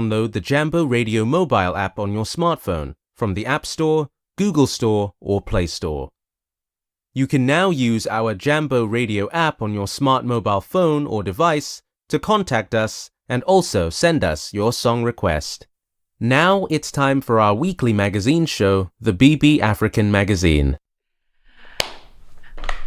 download the Jambo Radio mobile app on your smartphone from the App Store, Google Store, or Play Store. You can now use our Jambo Radio app on your smart mobile phone or device to contact us and also send us your song request. Now it's time for our weekly magazine show, the BB African Magazine.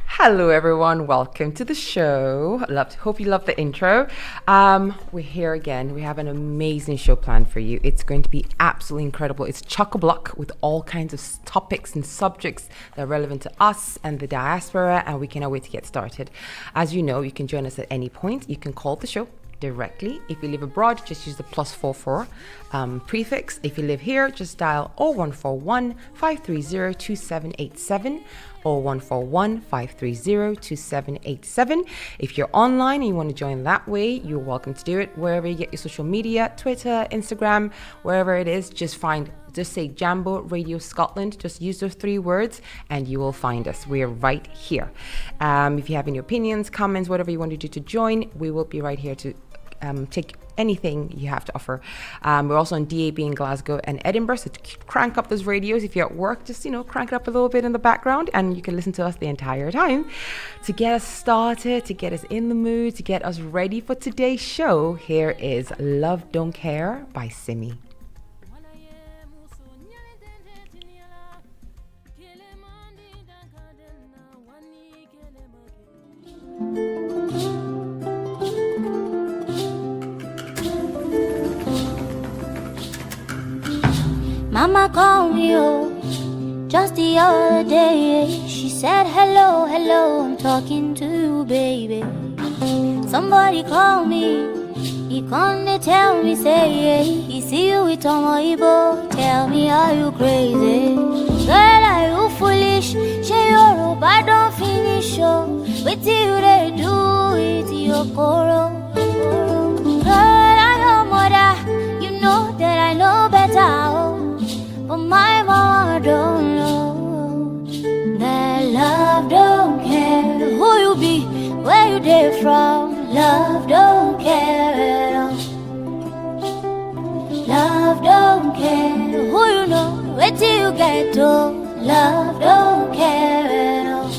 Hello everyone, welcome to the show. Hope you love the intro. We're here again. We have an amazing show planned for you. It's going to be absolutely incredible. It's chock-a-block with all kinds of topics and subjects that are relevant to us and the diaspora, and we cannot wait to get started. As you know, you can join us at any point. You can call the show directly. If you live abroad, just use the +44 prefix. If you live here, just dial 0141 530 2787. 0141 530 2787. If you're online and you want to join that way, you're welcome to do it wherever you get your social media, Twitter, Instagram, wherever it is. Just say Jambo Radio Scotland. Just use those 3 words and you will find us. We're right here. If you have any opinions, comments, whatever you want to do to join, we will be right here to take anything you have to offer. We're also on DAB in Glasgow and Edinburgh, so to crank up those radios. If you're at work, just crank it up a little bit in the background and you can listen to us the entire time. To get us started, to get us in the mood, to get us ready for today's show, here is Love Don't Care by Simi. Mama called me, just the other day. She said, hello, I'm talking to you, baby. Somebody called me, he come tell me, say, he see you with Tomoibo. Tell me, are you crazy? Girl, are you foolish? She your bad don't finish, what do you they do with your coro? Girl, I'm your mother, you know that I know better, but my mama don't know that love don't care who you be, where you dey from. Love don't care at all. Love don't care who you know, where till you get to. Love don't care at all.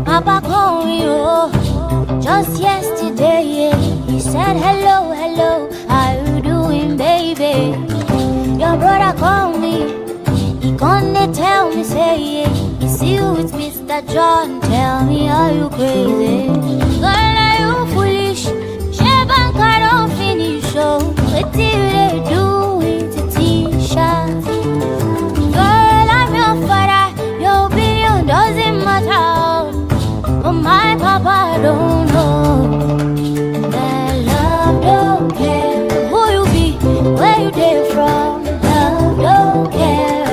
Papa called me, just yesterday, he said, hello, how you doing, baby? Your brother called me, he gonna tell me, say, he see you with Mr. John. Tell me, are you crazy? Girl, are you foolish? Shebank, I don't finish, what do they do with the t-shirt? Girl, I'm your father, your opinion doesn't matter, but my papa don't know that love don't care who you be, where you dey from. Love don't care.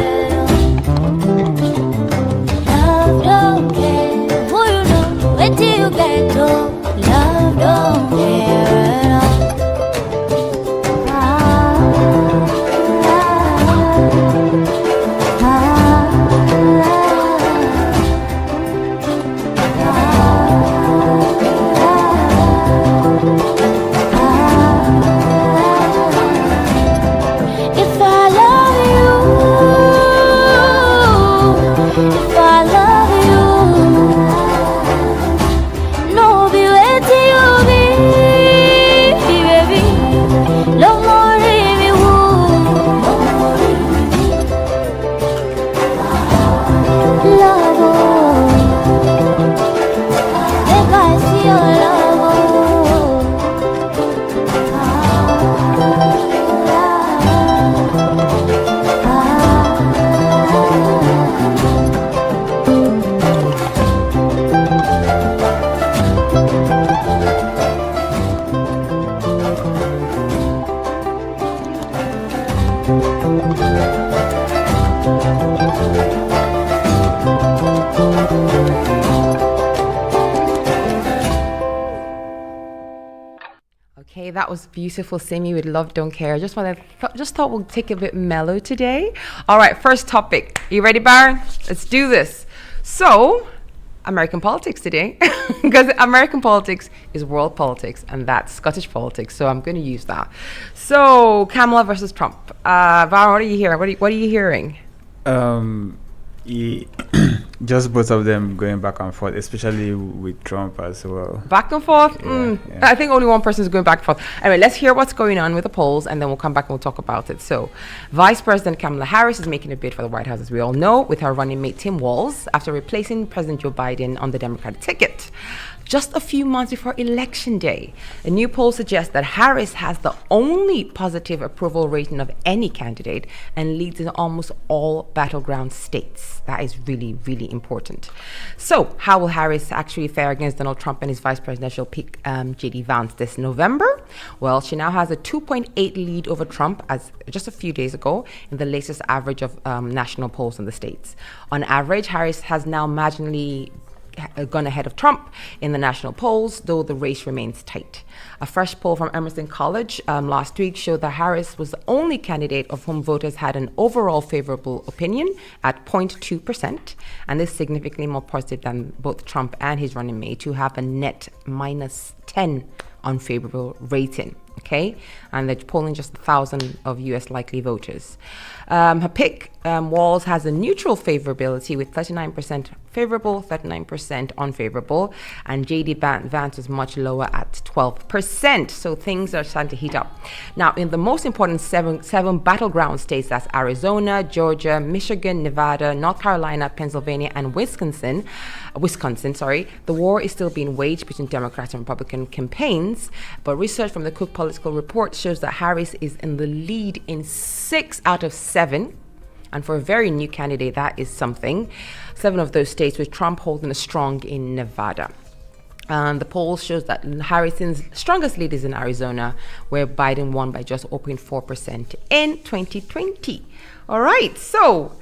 Love don't care who you know, where till you get to. Okay, that was beautiful. Simi with Love Don't Care. Just thought we'll take a bit mellow today. All right, first topic. You ready, Baron? Let's do this. So, American politics today, because American politics is world politics, and that's Scottish politics. So I'm going to use that. So, Kamala versus Trump. Baron, what are you hearing? What are you hearing? Just both of them going back and forth, especially with Trump as well. Back and forth? Yeah. I think only one person is going back and forth. Anyway, let's hear what's going on with the polls, and then we'll come back and we'll talk about it. So, Vice President Kamala Harris is making a bid for the White House, as we all know, with her running mate Tim Walz, after replacing President Joe Biden on the Democratic ticket. Just a few months before Election Day, a new poll suggests that Harris has the only positive approval rating of any candidate and leads in almost all battleground states. That is really, really important. So, how will Harris actually fare against Donald Trump and his vice presidential pick, J.D. Vance, this November? Well, she now has a 2.8 lead over Trump as just a few days ago in the latest average of national polls in the states. On average, Harris has now marginally gone ahead of Trump in the national polls, though the race remains tight. A fresh poll from Emerson College last week showed that Harris was the only candidate of whom voters had an overall favorable opinion at 0.2%, and this is significantly more positive than both Trump and his running mate, who have a net minus 10 unfavorable rating. Okay, and they're polling just 1,000 of U.S. likely voters. Her pick, Walz, has a neutral favorability with 39% favorable, 39% unfavorable, and J.D. Vance is much lower at 12%. So things are starting to heat up. Now, in the most important seven battleground states, that's Arizona, Georgia, Michigan, Nevada, North Carolina, Pennsylvania, and Wisconsin, the war is still being waged between Democrats and Republican campaigns, but research from the Cook Political Report shows that Harris is in the lead in 6 out of 7. And for a very new candidate, that is something. 7 of those states, with Trump holding a strong in Nevada. And the poll shows that Harris's strongest lead is in Arizona, where Biden won by just 0.4% in 2020. All right, so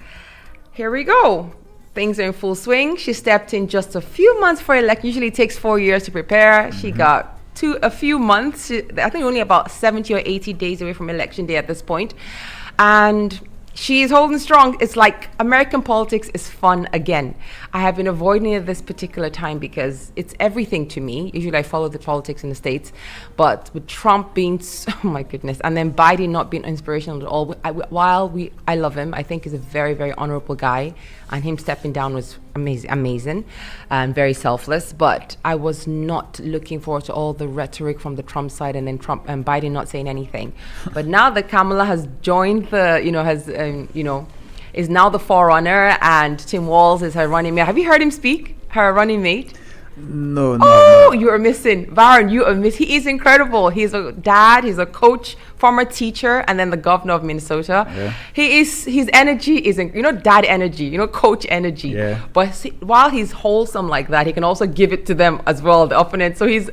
here we go. Things are in full swing. She stepped in just a few months for election. Usually it takes 4 years to prepare. She got a few months. I think only about 70 or 80 days away from Election Day at this point. And she is holding strong. It's like American politics is fun again. I have been avoiding it this particular time because it's everything to me. Usually I follow the politics in the States, but with Trump being, oh my goodness, and then Biden not being inspirational at all. I love him, I think he's a very, very honorable guy, and him stepping down was amazing and very selfless. But I was not looking forward to all the rhetoric from the Trump side, and then Trump and Biden not saying anything. But now that Kamala has joined is now the forerunner, and Tim Walz is her running mate. Have you heard him speak? Her running mate? No. You are missing. Baron, you are missing. He is incredible. He's a dad, he's a coach, former teacher, and then the governor of Minnesota. Yeah. His energy is, dad energy, coach energy. Yeah. But while he's wholesome like that, he can also give it to them as well, the opponent. So he's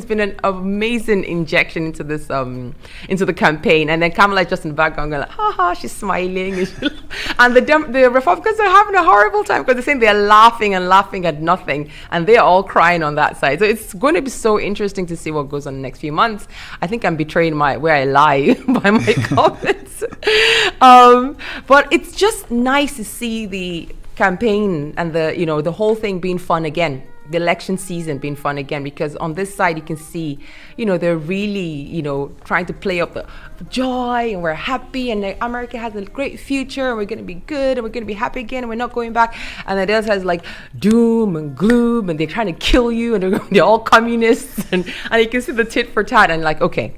been an amazing injection into this, into the campaign. And then Kamala just in the background going like, ha, she's smiling. And the Republicans are having a horrible time because they're saying they're laughing at nothing. And they're all crying on that side. So it's going to be so interesting to see what goes on in the next few months. I think I'm betraying where I lie by my comments. But it's just nice to see the campaign and the whole thing being fun again. The election season being fun again, because on this side you can see, they're really, trying to play up the joy, and we're happy, and America has a great future, and we're going to be good, and we're going to be happy again, and we're not going back. And the other side is like doom and gloom, and they're trying to kill you, and they're all communists, and you can see the tit for tat, and like, okay,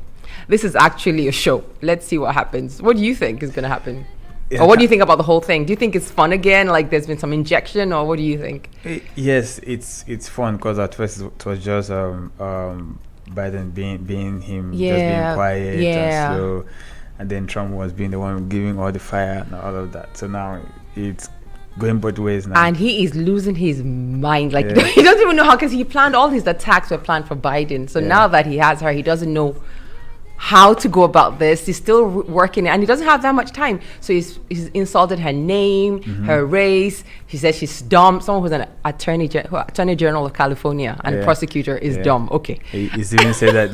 this is actually a show. Let's see what happens. What do you think is going to happen? Yeah. Or what do you think about the whole thing? Do you think it's fun again? Like there's been some injection, or what do you think? Yes, it's fun because at first it was just Biden being him, just being quiet and slow, and then Trump was being the one giving all the fire and all of that. So now it's going both ways now. And he is losing his mind. Like he doesn't even know how, because he planned all his attacks were planned for Biden. So now that he has her, he doesn't know how to go about this. He's still working, and he doesn't have that much time. So he's insulted her name, her race. He says she's dumb. Someone who's an attorney general of California and prosecutor is dumb. Okay. He's even said that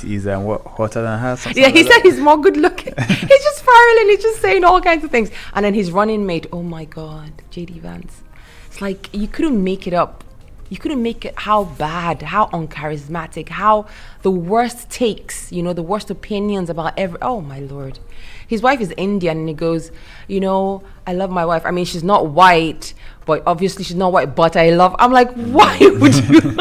he's hotter than her. Yeah, he said he's more good looking. He's just spiraling. He's just saying all kinds of things. And then his running mate, oh my God, JD Vance. It's like you couldn't make it up. You couldn't make it how bad, how uncharismatic, how the worst takes, the worst opinions about oh my Lord. His wife is Indian, and he goes, I love my wife. I mean, she's not white, but obviously she's not white, but I'm like, why would you?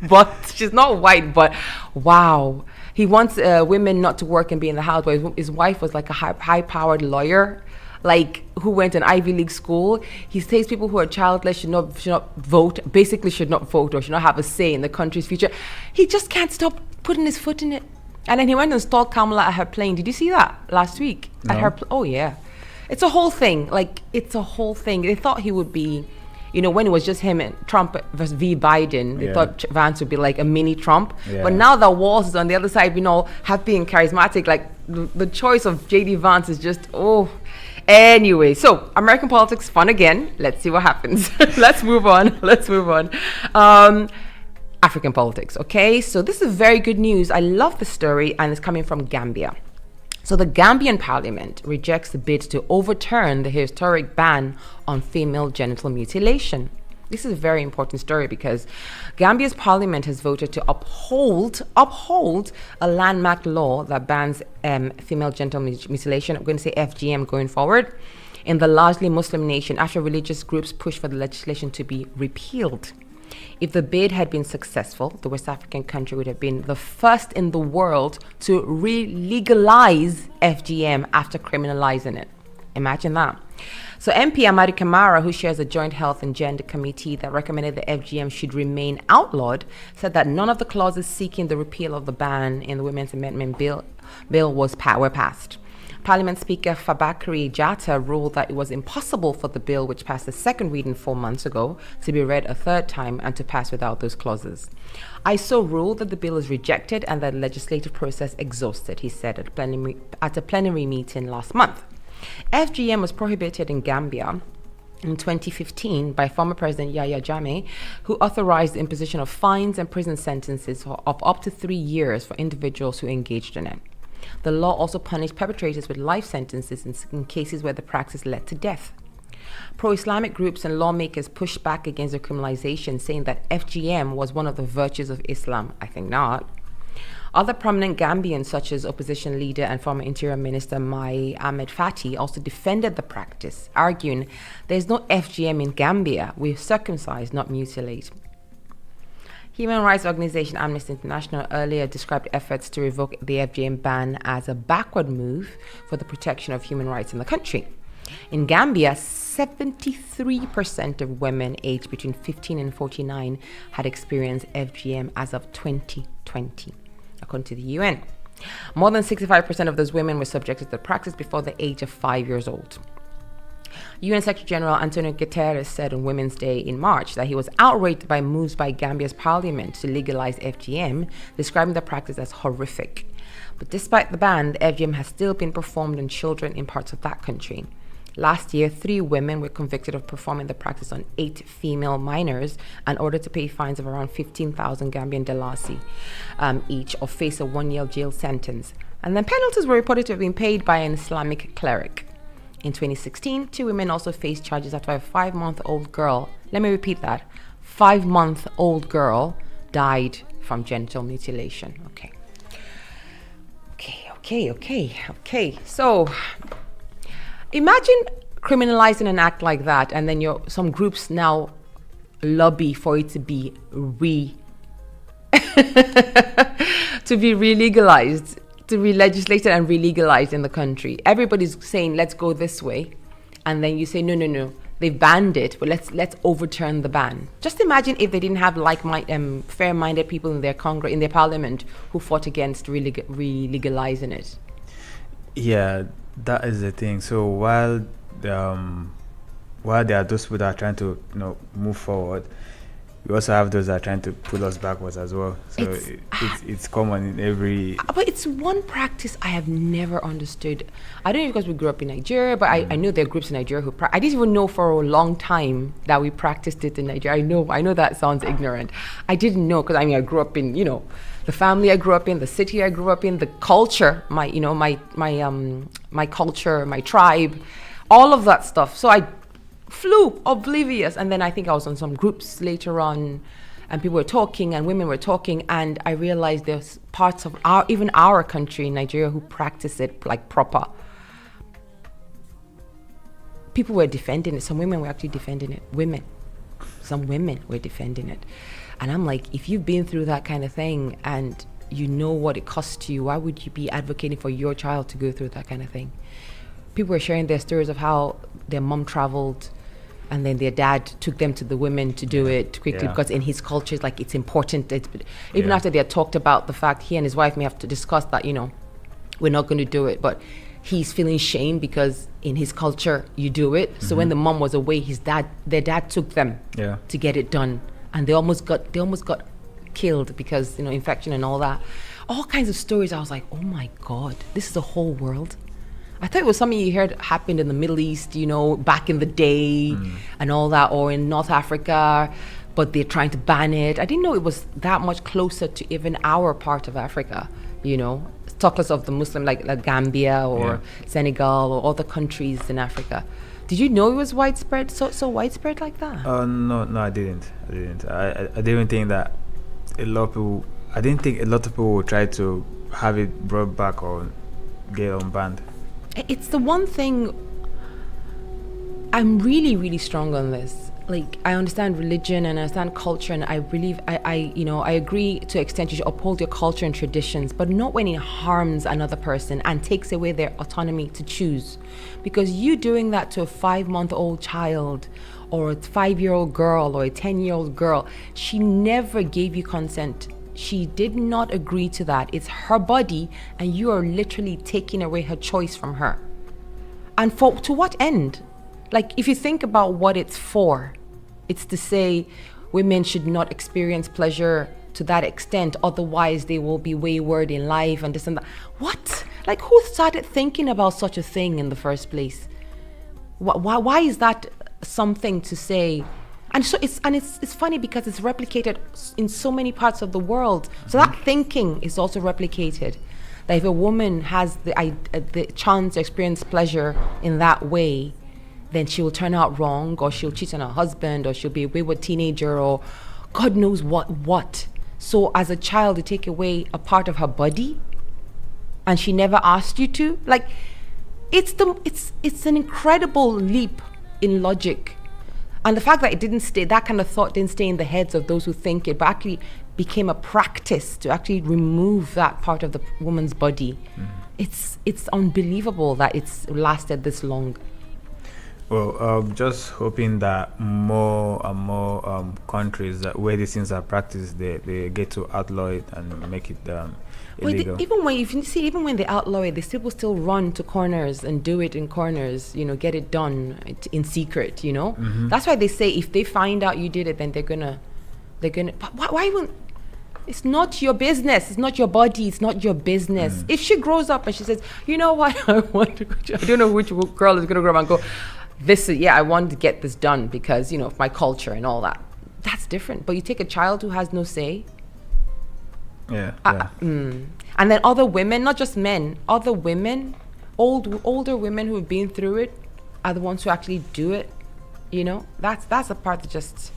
But she's not white, but wow. He wants women not to work and be in the house, but his wife was like a high-powered lawyer, like who went to an Ivy League school. He says people who are childless should not vote, basically should not vote or should not have a say in the country's future. He just can't stop putting his foot in it. And then he went and stalled Kamala at her plane. Did you see that last week? No. At her oh yeah. It's a whole thing. It's a whole thing. They thought he would be, when it was just him and Trump versus v. Biden, they thought Vance would be like a mini Trump. Yeah. But now that Walz is on the other side, happy and charismatic, like the choice of JD Vance is just, Anyway, so American politics fun again. Let's see what happens. Let's move on. African politics, okay? So this is very good news. I love the story, and it's coming from Gambia. So the Gambian parliament rejects the bid to overturn the historic ban on female genital mutilation. This is a very important story because Gambia's parliament has voted to uphold a landmark law that bans female genital mutilation. I'm going to say FGM going forward in the largely Muslim nation after religious groups pushed for the legislation to be repealed. If the bid had been successful, the West African country would have been the first in the world to re-legalize FGM after criminalizing it. Imagine that. So MP Amadi Kamara, who chairs a joint health and gender committee that recommended that FGM should remain outlawed, said that none of the clauses seeking the repeal of the ban in the Women's Amendment Bill were passed. Parliament Speaker Fabakary Jatta ruled that it was impossible for the bill, which passed the second reading 4 months ago, to be read a third time and to pass without those clauses. I so rule that the bill is rejected and the legislative process exhausted, he said at a plenary meeting last month. FGM was prohibited in Gambia in 2015 by former President Yahya Jammeh, who authorized the imposition of fines and prison sentences of up to 3 years for individuals who engaged in it. The law also punished perpetrators with life sentences in cases where the practice led to death. Pro-Islamic groups and lawmakers pushed back against the criminalization, saying that FGM was one of the virtues of Islam. I think not. Other prominent Gambians, such as opposition leader and former Interior Minister Mai Ahmed Fati, also defended the practice, arguing there's no FGM in Gambia. We circumcise, not mutilate. Human rights organization Amnesty International earlier described efforts to revoke the FGM ban as a backward move for the protection of human rights in the country. In Gambia, 73% of women aged between 15 and 49 had experienced FGM as of 2020. According to the UN. More than 65% of those women were subjected to the practice before the age of 5 years old. UN Secretary General Antonio Guterres said on Women's Day in March that he was outraged by moves by Gambia's parliament to legalize FGM, describing the practice as horrific. But despite the ban, the FGM has still been performed on children in parts of that country. Last year, 3 women were convicted of performing the practice on 8 female minors and ordered to pay fines of around 15,000 Gambian dalasi each or face a 1-year jail sentence. And then penalties were reported to have been paid by an Islamic cleric. In 2016, 2 women also faced charges after a 5-month-old girl, let me repeat that, 5-month-old girl died from genital mutilation. Okay. So, imagine criminalizing an act like that, and then some groups now lobby for it to be re-legalized, to be legislated and re-legalized in the country. Everybody's saying, let's go this way. And then you say, no, they've banned it, but let's overturn the ban. Just imagine if they didn't have fair-minded people in their Congress, in their parliament, who fought against re-legalizing it. Yeah, that is the thing. So while there are those people that are trying to move forward, we also have those that are trying to pull us backwards as well. So it's common in every. But it's one practice I have never understood. I don't know because we grew up in Nigeria, but I know there are groups in Nigeria who I didn't even know for a long time that we practiced it in Nigeria. I know that sounds ignorant. I didn't know because I grew up in the family I grew up in, the city I grew up in, the culture, my culture, my tribe, all of that stuff. So I flew oblivious, and then I think I was on some groups later on, and people were talking and women were talking, and I realized there's parts of our country in Nigeria who practice it like proper. People were defending it. Some women were actually defending it. Some women were defending it, and I'm like, if you've been through that kind of thing and you know what it costs you, why would you be advocating for your child to go through that kind of thing? People were sharing their stories of how their mom traveled and then their dad took them to the women to do it quickly because in his culture, it's important. Even after they had talked about the fact he and his wife may have to discuss that, we're not going to do it. But he's feeling shame because in his culture, you do it. Mm-hmm. So when the mom was away, their dad took them to get it done. And they almost got killed because, infection and all that. All kinds of stories. I was like, oh my God, this is a whole world. I thought it was something you heard happened in the Middle East, back in the day and all that, or in North Africa, but they're trying to ban it. I didn't know it was that much closer to even our part of Africa, talk less of the Muslim, like Gambia or Senegal or other countries in Africa. Did you know it was widespread, so widespread like that? No, I didn't. I didn't think that a lot of people, I didn't think a lot of people would try to have it brought back or get unbanned. It's the one thing I'm really, really strong on this. Like, I understand religion and I understand culture, and I believe I agree to an extent you should uphold your culture and traditions, but not when it harms another person and takes away their autonomy to choose. Because you doing that to a 5-month-old child or a 5-year-old girl or a 10-year-old girl, she never gave you consent. She did not agree to that. It's her body, and you are literally taking away her choice from her. And to what end? Like, if you think about what it's for, it's to say women should not experience pleasure to that extent, otherwise they will be wayward in life and this and that. What? Like, who started thinking about such a thing in the first place? Why is that something to say? And so it's funny because it's replicated in so many parts of the world. So that thinking is also replicated. That if a woman has the chance to experience pleasure in that way, then she will turn out wrong, or she'll cheat on her husband, or she'll be a wayward teenager, or God knows what. So as a child, you take away a part of her body, and she never asked you to. Like, it's an incredible leap in logic. And the fact that that kind of thought didn't stay in the heads of those who think it, but actually became a practice to actually remove that part of the woman's body. It's unbelievable that it's lasted this long. Well, just hoping that more and more countries where these things are practiced, they get to outlaw it and make it illegal. Even when they outlaw it, they still run to corners and do it in corners. Get it done in secret. Mm-hmm. That's why they say if they find out you did it, then they're gonna. But why wouldn't? It's not your business. It's not your body. It's not your business. If she grows up and she says, you know what, I don't know which girl is gonna grow up and go, I want to get this done because, of my culture and all that. That's different. But you take a child who has no say. And then other women, not just men, other women, older women who have been through it are the ones who actually do it. That's the part that just...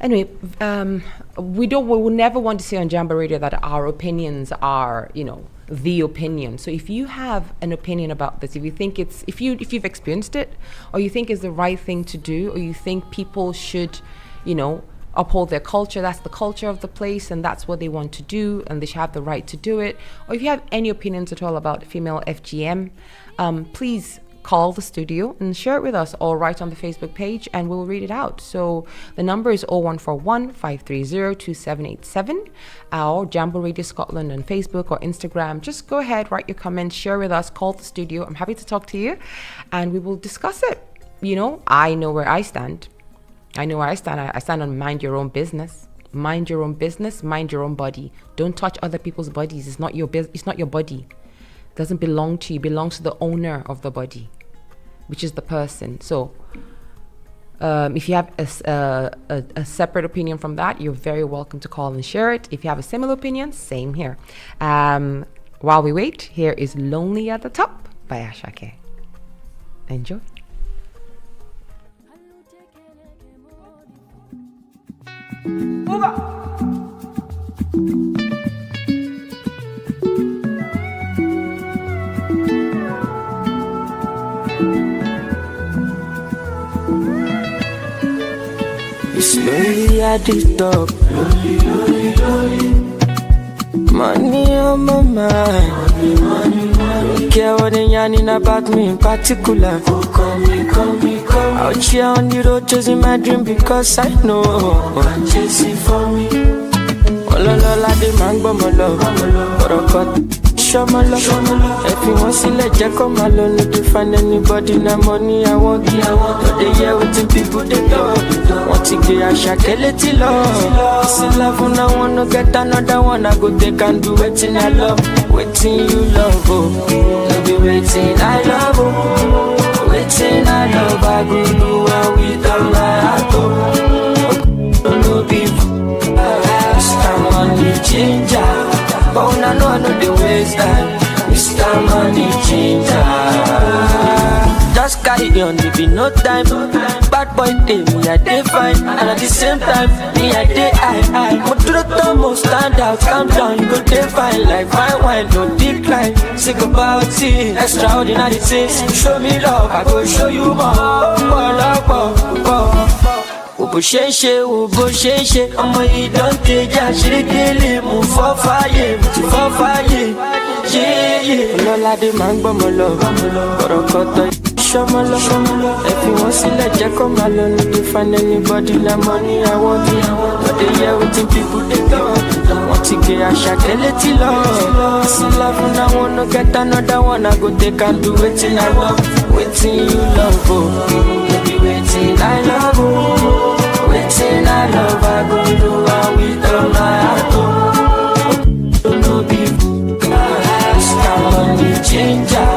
Anyway, we will never want to say on Jambo Radio that our opinions are, the opinion. So if you have an opinion about this, if you think if you've experienced it, or you think it's the right thing to do, or you think people should, uphold their culture, that's the culture of the place and that's what they want to do and they should have the right to do it, or if you have any opinions at all about female FGM, please call the studio and share it with us, or write on the Facebook page and we'll read it out. So the number is 0141 530 2787, or Jambo Radio Scotland on Facebook or Instagram. Just go ahead, write your comments, share with us, call the studio. I'm happy to talk to you and we will discuss it. I know where I stand. I know where I stand. I stand on mind your own business. Mind your own business. Mind your own body. Don't touch other people's bodies. It's not your it's not your body. It doesn't belong to you. It belongs to the owner of the body, which is the person. So, if you have a separate opinion from that, you're very welcome to call and share it. If you have a similar opinion, same here. While we wait, here is "Lonely at the Top" by Ashake. Enjoy. It's lonely at the top. Lonely, lonely, lonely. Money on my mind. Money. Don't care what they yarning about me in particular. Oh, call me. Out here on the road chasing my dream because I know I'm chasing for me. Ololola de mango molo, borokot, show my love. If you want to let Jack come alone, no to find anybody, na money I want. But they hear what the people they do. Want to get a shakeleti love. See love when I wanna get another one, I go take and do waiting I love, waiting you love. Oh, no be waiting I love. Oh, waiting I love. I go do what with all my heart. Oh, no be. Mr. Money Changer, but when I know the waste time. Mr. Money Changer, just carry on, there be no time. Bad boy day, me I day fine, and at the same time, me I day high. But to the top, stand out, calm down, you go day fine like fine wine, no decline. Sick about it, extraordinary things. Show me love, I go show you more. Bó ṣe ń ṣe wo bó ṣe ń ṣe ọmọ yìí dọ́ńtẹ́jà ṣerékélé mú fọ́ fàyè mú ti fọ́ fàyè yéyé. Ọlọ́ládé máa ń gbọ́mọ lọ kọ̀rọ̀kọ̀tọ̀ ṣọmọ lọ ẹ fi wọ́n sílẹ̀ jẹ́ kó máa lọ ní to find anybody na money I want. But they hear wetin people dey talk. Wọ́n ti gbé Àṣàkẹ́ létí lọ. See love when I wanna get another one, I go take and do wetin I love, wetin you love. Oh, baby wetin I love. Oh, waiting I love, I go do it with all my heart. Oh, no be Mr. Money Changer,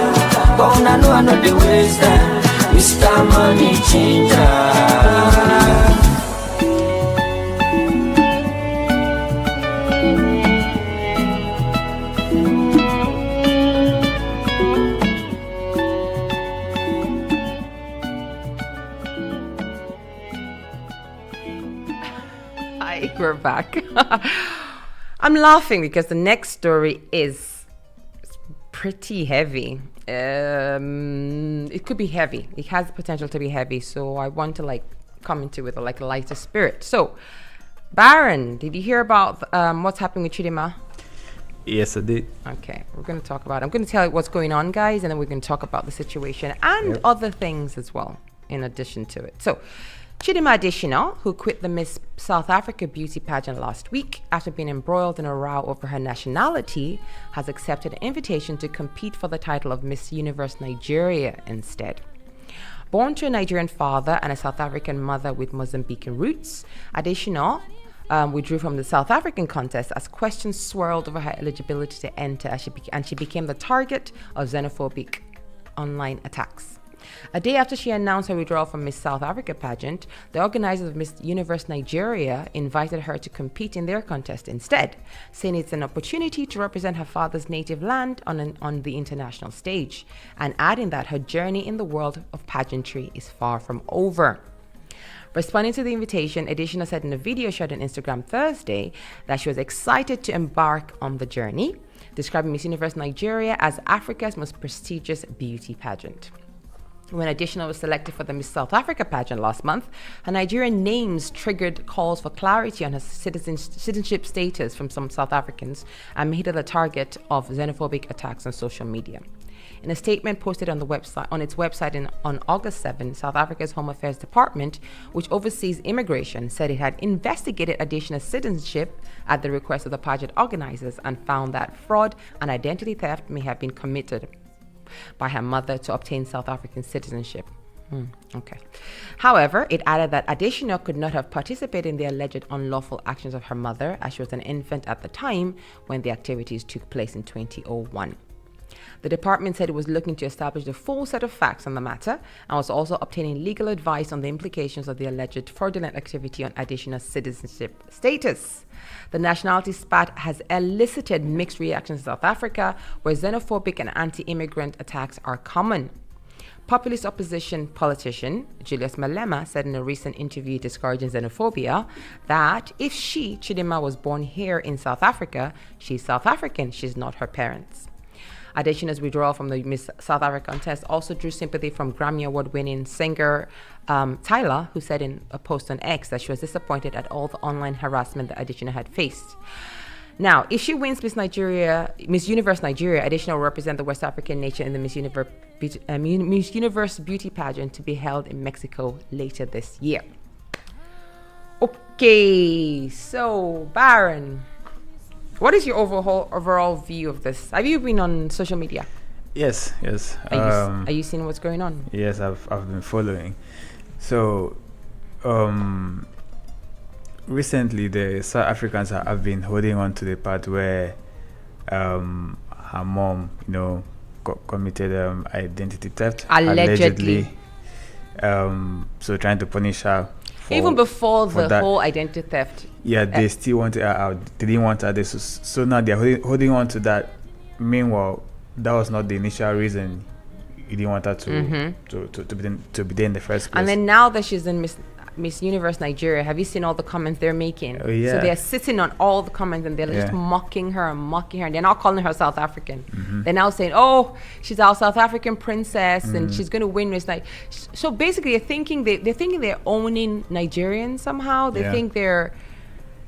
but when I know the waste time. Mr. Money Changer. We're back. I'm laughing because the next story is pretty heavy. It could be heavy. It has the potential to be heavy. So I want to come into it with a lighter spirit. So, Baron, did you hear about what's happening with Chidima? Yes, I did. Okay, we're going to talk about it. I'm going to tell you what's going on, guys, and then we're going to talk about the situation and other things as well in addition to it. So, Chidima Adesina, who quit the Miss South Africa beauty pageant last week after being embroiled in a row over her nationality, has accepted an invitation to compete for the title of Miss Universe Nigeria instead. Born to a Nigerian father and a South African mother with Mozambican roots, Adesina withdrew from the South African contest as questions swirled over her eligibility to enter, and she became the target of xenophobic online attacks. A day after she announced her withdrawal from Miss South Africa pageant, the organizers of Miss Universe Nigeria invited her to compete in their contest instead, saying it's an opportunity to represent her father's native land on the international stage, and adding that her journey in the world of pageantry is far from over. Responding to the invitation, Adesina said in a video shared on Instagram Thursday that she was excited to embark on the journey, describing Miss Universe Nigeria as Africa's most prestigious beauty pageant. When Adesina was selected for the Miss South Africa pageant last month, her Nigerian names triggered calls for clarity on her citizenship status from some South Africans and made her the target of xenophobic attacks on social media. In a statement posted on its website on August 7, South Africa's Home Affairs Department, which oversees immigration, said it had investigated Adesina's citizenship at the request of the pageant organizers and found that fraud and identity theft may have been committed by her mother to obtain South African citizenship. Okay. However, it added that Adesina could not have participated in the alleged unlawful actions of her mother, as she was an infant at the time when the activities took place in 2001. The department said it was looking to establish the full set of facts on the matter and was also obtaining legal advice on the implications of the alleged fraudulent activity on Adesina's citizenship status. The nationality spat has elicited mixed reactions in South Africa, where xenophobic and anti-immigrant attacks are common. Populist opposition politician Julius Malema said in a recent interview discouraging xenophobia that if she, Chidinma, was born here in South Africa, she's South African, she's not her parents. Adesina's withdrawal from the Miss South Africa contest also drew sympathy from Grammy Award-winning singer Tyla, who said in a post on X that she was disappointed at all the online harassment that Adesina had faced. Now, if she wins Miss Universe Nigeria, Adesina will represent the West African nation in the Miss Universe beauty pageant to be held in Mexico later this year. Okay, so Baron, what is your overall view of this? Have you been on social media? Yes. Are you seeing what's going on? Yes, I've been following. So, recently the South Africans have been holding on to the part where her mom, committed identity theft. Allegedly. So trying to punish her. Even before the whole identity theft. Yeah, they still wanted her out. They didn't want her there. So now they're holding on to that. Meanwhile, that was not the initial reason you didn't want her to be there in the first place. And then now that she's in Miss Universe Nigeria, have you seen all the comments they're making? Oh, yeah. So they're sitting on all the comments and they're just mocking her. They're not calling her South African. They're now saying, oh, she's our South African princess and she's going to win Miss Nigeria. So basically they're thinking they're owning Nigerians somehow. They think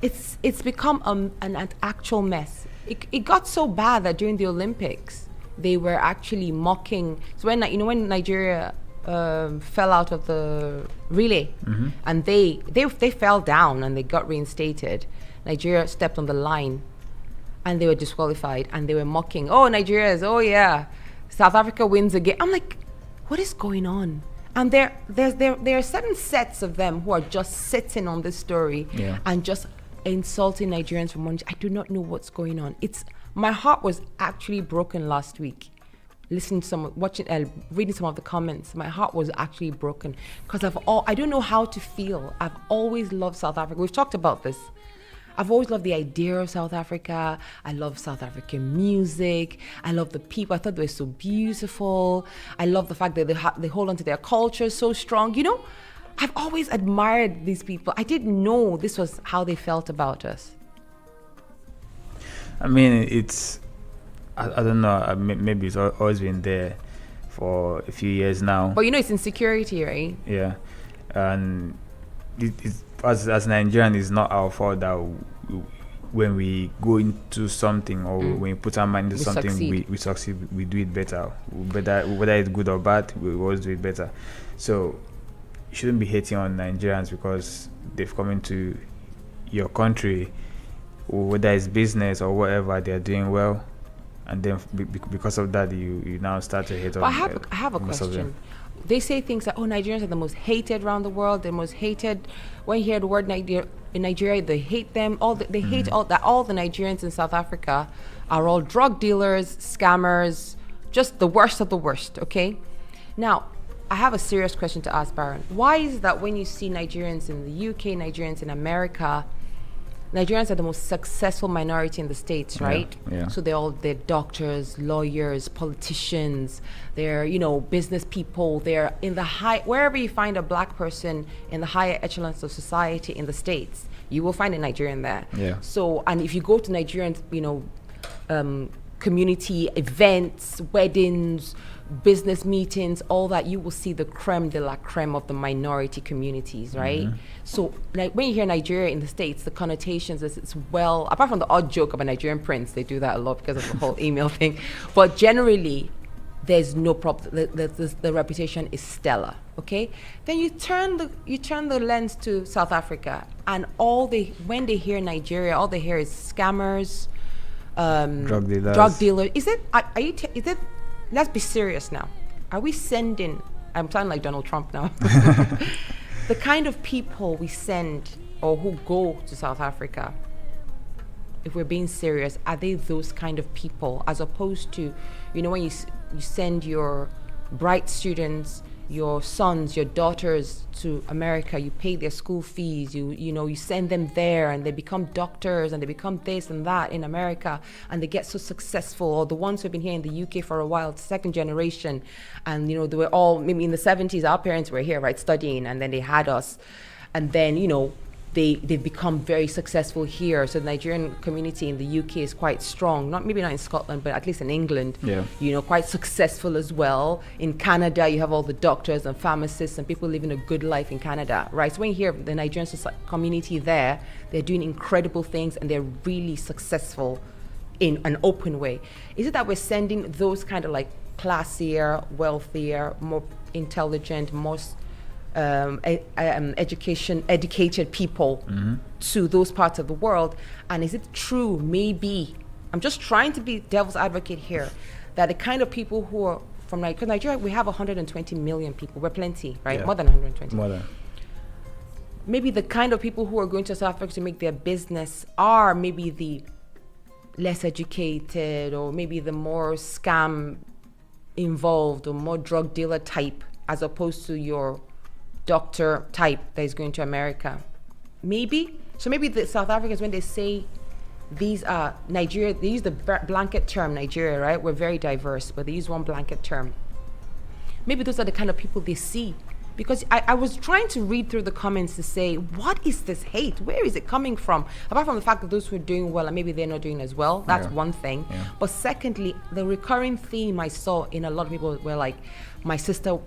it's become an actual mess. It got so bad that during the Olympics they were actually mocking. So when Nigeria fell out of the relay and they fell down and they got reinstated, Nigeria stepped on the line and they were disqualified and they were mocking, oh, Nigeria's, oh yeah, South Africa wins again. I'm like, what is going on? And there are certain sets of them who are just sitting on this story and just insulting Nigerians from one. I do not know what's going on. My heart was actually broken last week. Reading some of the comments. My heart was actually broken because I don't know how to feel. I've always loved South Africa. We've talked about this. I've always loved the idea of South Africa. I love South African music. I love the people. I thought they were so beautiful. I love the fact that they hold on to their culture so strong. I've always admired these people. I didn't know this was how they felt about us. I mean, I don't know, maybe it's always been there for a few years now. But it's insecurity, right? Yeah. And as Nigerian, it's not our fault that when we go into something or when we put our mind into something, we succeed, we do it better. Whether it's good or bad, we always do it better. So you shouldn't be hating on Nigerians because they've come into your country, whether it's business or whatever, they're doing well. And then because of that, you now start to hate on. I have a question. They say things like, Nigerians are the most hated around the world. They're most hated. When you hear the word in Nigeria, they hate them. They hate all the Nigerians in South Africa are all drug dealers, scammers, just the worst of the worst, okay? Now, I have a serious question to ask Baron. Why is it that when you see Nigerians in the UK, Nigerians in America, Nigerians are the most successful minority in the States, right? Yeah. So they're doctors, lawyers, politicians, they're, business people, they're in the wherever you find a black person in the higher echelons of society in the States, you will find a Nigerian there. Yeah. So, and if you go to Nigerian, community events, weddings, business meetings, all that, you will see the creme de la creme of the minority communities, right? So like when you hear Nigeria in the States, the connotations is apart from the odd joke of a Nigerian prince, they do that a lot because of the whole email thing, but generally there's no problem. The reputation is stellar, okay? Then you turn the lens to South Africa, and when they hear Nigeria, all they hear is scammers, drug dealers. Is it? Let's be serious now. Are we sending I'm sounding like Donald Trump now. The kind of people we send or who go to South Africa, if we're being serious, are they those kind of people, as opposed to, you know, when you send your bright students, your sons, your daughters to America, you pay their school fees, you send them there and they become doctors and they become this and that in America and they get so successful. Or the ones who've been here in the UK for a while, second generation, and they were all, maybe in the 70s, our parents were here, right, studying, and then they had us, and then they've become very successful here. So the Nigerian community in the UK is quite strong. Maybe not in Scotland, but at least in England. Yeah. Quite successful as well. In Canada, you have all the doctors and pharmacists and people living a good life in Canada, right? So when you hear the Nigerian community there, they're doing incredible things and they're really successful in an open way. Is it that we're sending those kind of like classier, wealthier, more intelligent, more educated people to those parts of the world? And is it true, maybe, I'm just trying to be devil's advocate here, that the kind of people who are from Nigeria, we have 120 million people, we're plenty, right? Yeah. More than 120. More than. Maybe the kind of people who are going to South Africa to make their business are maybe the less educated, or maybe the more scam involved or more drug dealer type, as opposed to your doctor type that is going to America. Maybe. So maybe the South Africans, when they say these are Nigeria, they use the blanket term Nigeria, right? We're very diverse, but they use one blanket term. Maybe those are the kind of people they see. Because I was trying to read through the comments to say, what is this hate? Where is it coming from? Apart from the fact that those who are doing well, and maybe they're not doing as well, that's one thing. Yeah. But secondly, the recurring theme I saw in a lot of people were like, my sister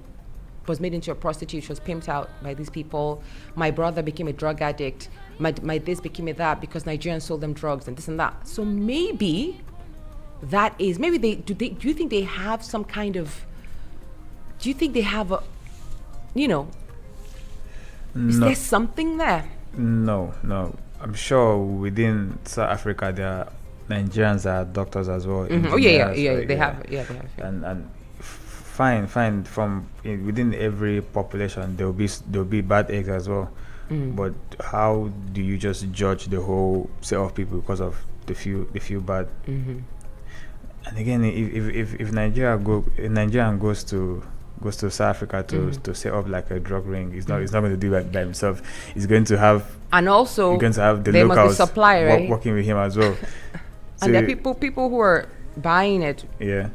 was made into a prostitute, she was pimped out by these people, my brother became a drug addict, my this became a that because Nigerians sold them drugs and this and that. So maybe that is, maybe do you think they have some kind of, do you think they have a, is there something there? No. I'm sure within South Africa there are Nigerians that are doctors as well. Mm-hmm. They have. And fine. From within every population, there'll be bad eggs as well. Mm. But how do you just judge the whole set of people because of the few bad? Mm-hmm. And again, if Nigerian goes to South Africa to set up like a drug ring, he's not going to do that by himself. He's going to have, and also going to have the locals supply, right? Working with him as well. And there are people who are buying it. Yeah.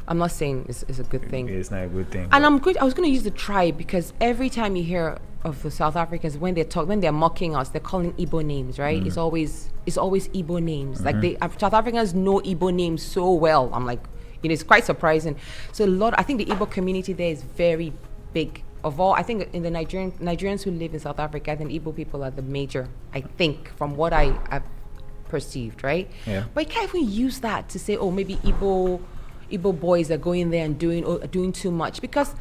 I'm not saying it's a good thing. It's not a good thing. And I was going to use the tribe, because every time you hear of the South Africans, when they're mocking us, they're calling Igbo names, right? Mm. It's always Igbo names. Mm-hmm. Like South Africans know Igbo names so well. I'm like, it's quite surprising. So I think the Igbo community there is very big. I think in the Nigerians who live in South Africa, I think Igbo people are the major, I think, from what I have perceived, right? Yeah. But you can't even use that to say, maybe Igbo boys are going there and doing too much, because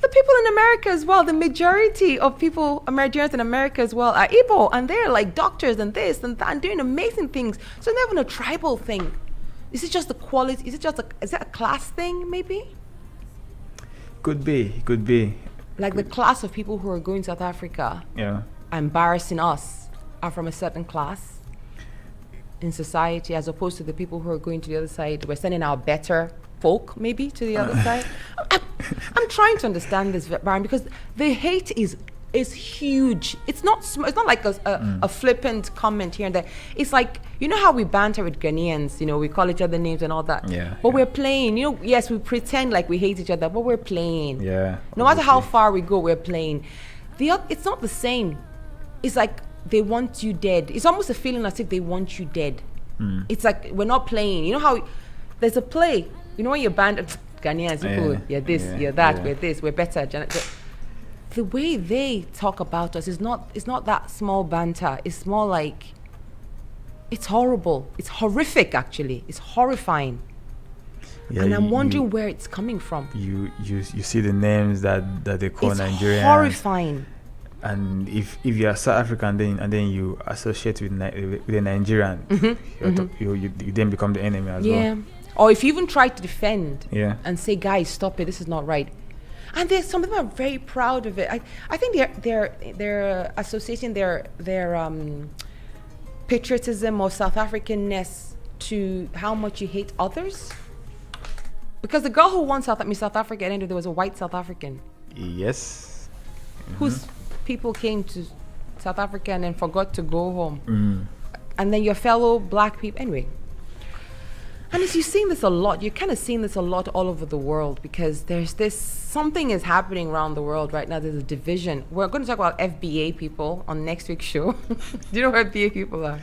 the people in America as well, the majority of Nigerians in America as well are Igbo, and they're like doctors and this and that and doing amazing things. So it's not even a tribal thing. Is it just the quality? Is that a class thing, maybe? Could be. Like the class of people who are going to South Africa, embarrassing us, are from a certain class in society, as opposed to the people who are going to the other side. We're sending our better folk, maybe, to the other side. I'm trying to understand this, Brian, because the hate is huge. It's not like a flippant comment here and there. It's like, how we banter with Ghanaians, we call each other names and all that. Yeah. But we're playing, yes, we pretend like we hate each other, but we're playing. Yeah. No matter how far we go, we're playing. It's not the same. It's like they want you dead. It's almost a feeling as if they want you dead. Mm. It's like we're not playing. How there's a play. When you're banned, Ghanaians, you're this, you're that, we're this, we're better. The way they talk about us is not that small banter. It's more like, it's horrible. It's horrific, actually. It's horrifying. Yeah, and I'm wondering where it's coming from. You see the names that they call Nigerians. It's horrifying. And if you are South African, and then you associate with a Nigerian, mm-hmm. You then become the enemy as well. Or if you even try to defend and say, guys, stop it, this is not right. And some of them are very proud of it. I think they're associating their patriotism or South Africanness to how much you hate others. Because the girl who won South Africa, and there was a white South African. Yes. Whose people came to South Africa and then forgot to go home. And then your fellow black people, anyway. And as you're seeing this a lot, you're kind of seeing this a lot all over the world, because something is happening around the world right now. There's a division. We're going to talk about FBA people on next week's show. Do you know what FBA people are?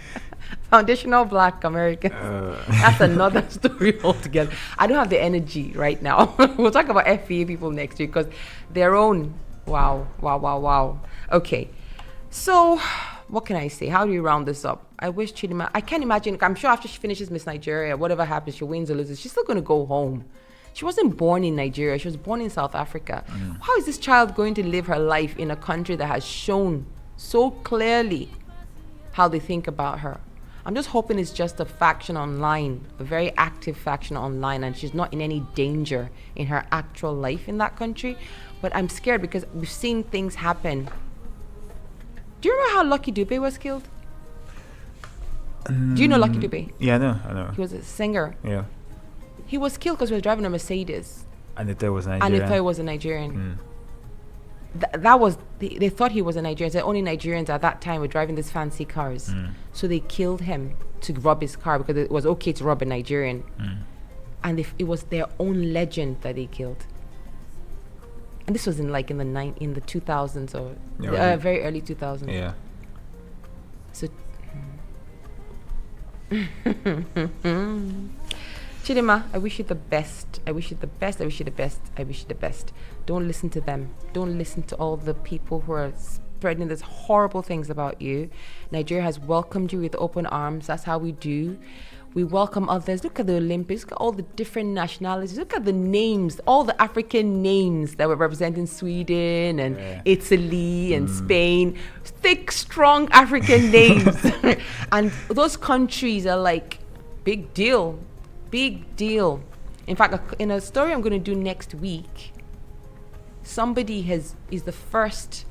Foundational Black Americans. That's another story altogether. I don't have the energy right now. We'll talk about FBA people next week, because their own, wow. Okay. So, what can I say? How do you round this up? I wish Chidima, I can't imagine, I'm sure after she finishes Miss Nigeria, whatever happens, she wins or loses, she's still going to go home. She wasn't born in Nigeria, she was born in South Africa. How is this child going to live her life in a country that has shown so clearly how they think about her? I'm just hoping it's just a faction online, a very active faction online, and she's not in any danger in her actual life in that country. But I'm scared because we've seen things happen. Do you remember how Lucky Dube was killed? Do you know Lucky Dube? Yeah, I know. He was a singer. Yeah. He was killed because he was driving a Mercedes. And they thought it was Nigerian. And they thought he was a Nigerian. That was, they thought he was a Nigerian. So only Nigerians at that time were driving these fancy cars. So they killed him to rob his car because it was okay to rob a Nigerian. And it was their own legend that they killed. And this was in the 2000s or very early 2000s. Yeah. So, Chidima, I wish you the best. I wish you the best. I wish you the best. I wish you the best. Don't listen to them. Don't listen to all the people who are spreading these horrible things about you. Nigeria has welcomed you with open arms. That's how we do. We welcome others. Look at the Olympics. Look at all the different nationalities. Look at the names, all the African names that were representing Sweden and Italy and Spain. Thick, strong African names. And those countries are like, big deal. Big deal. In fact, in a story I'm going to do next week, somebody is the first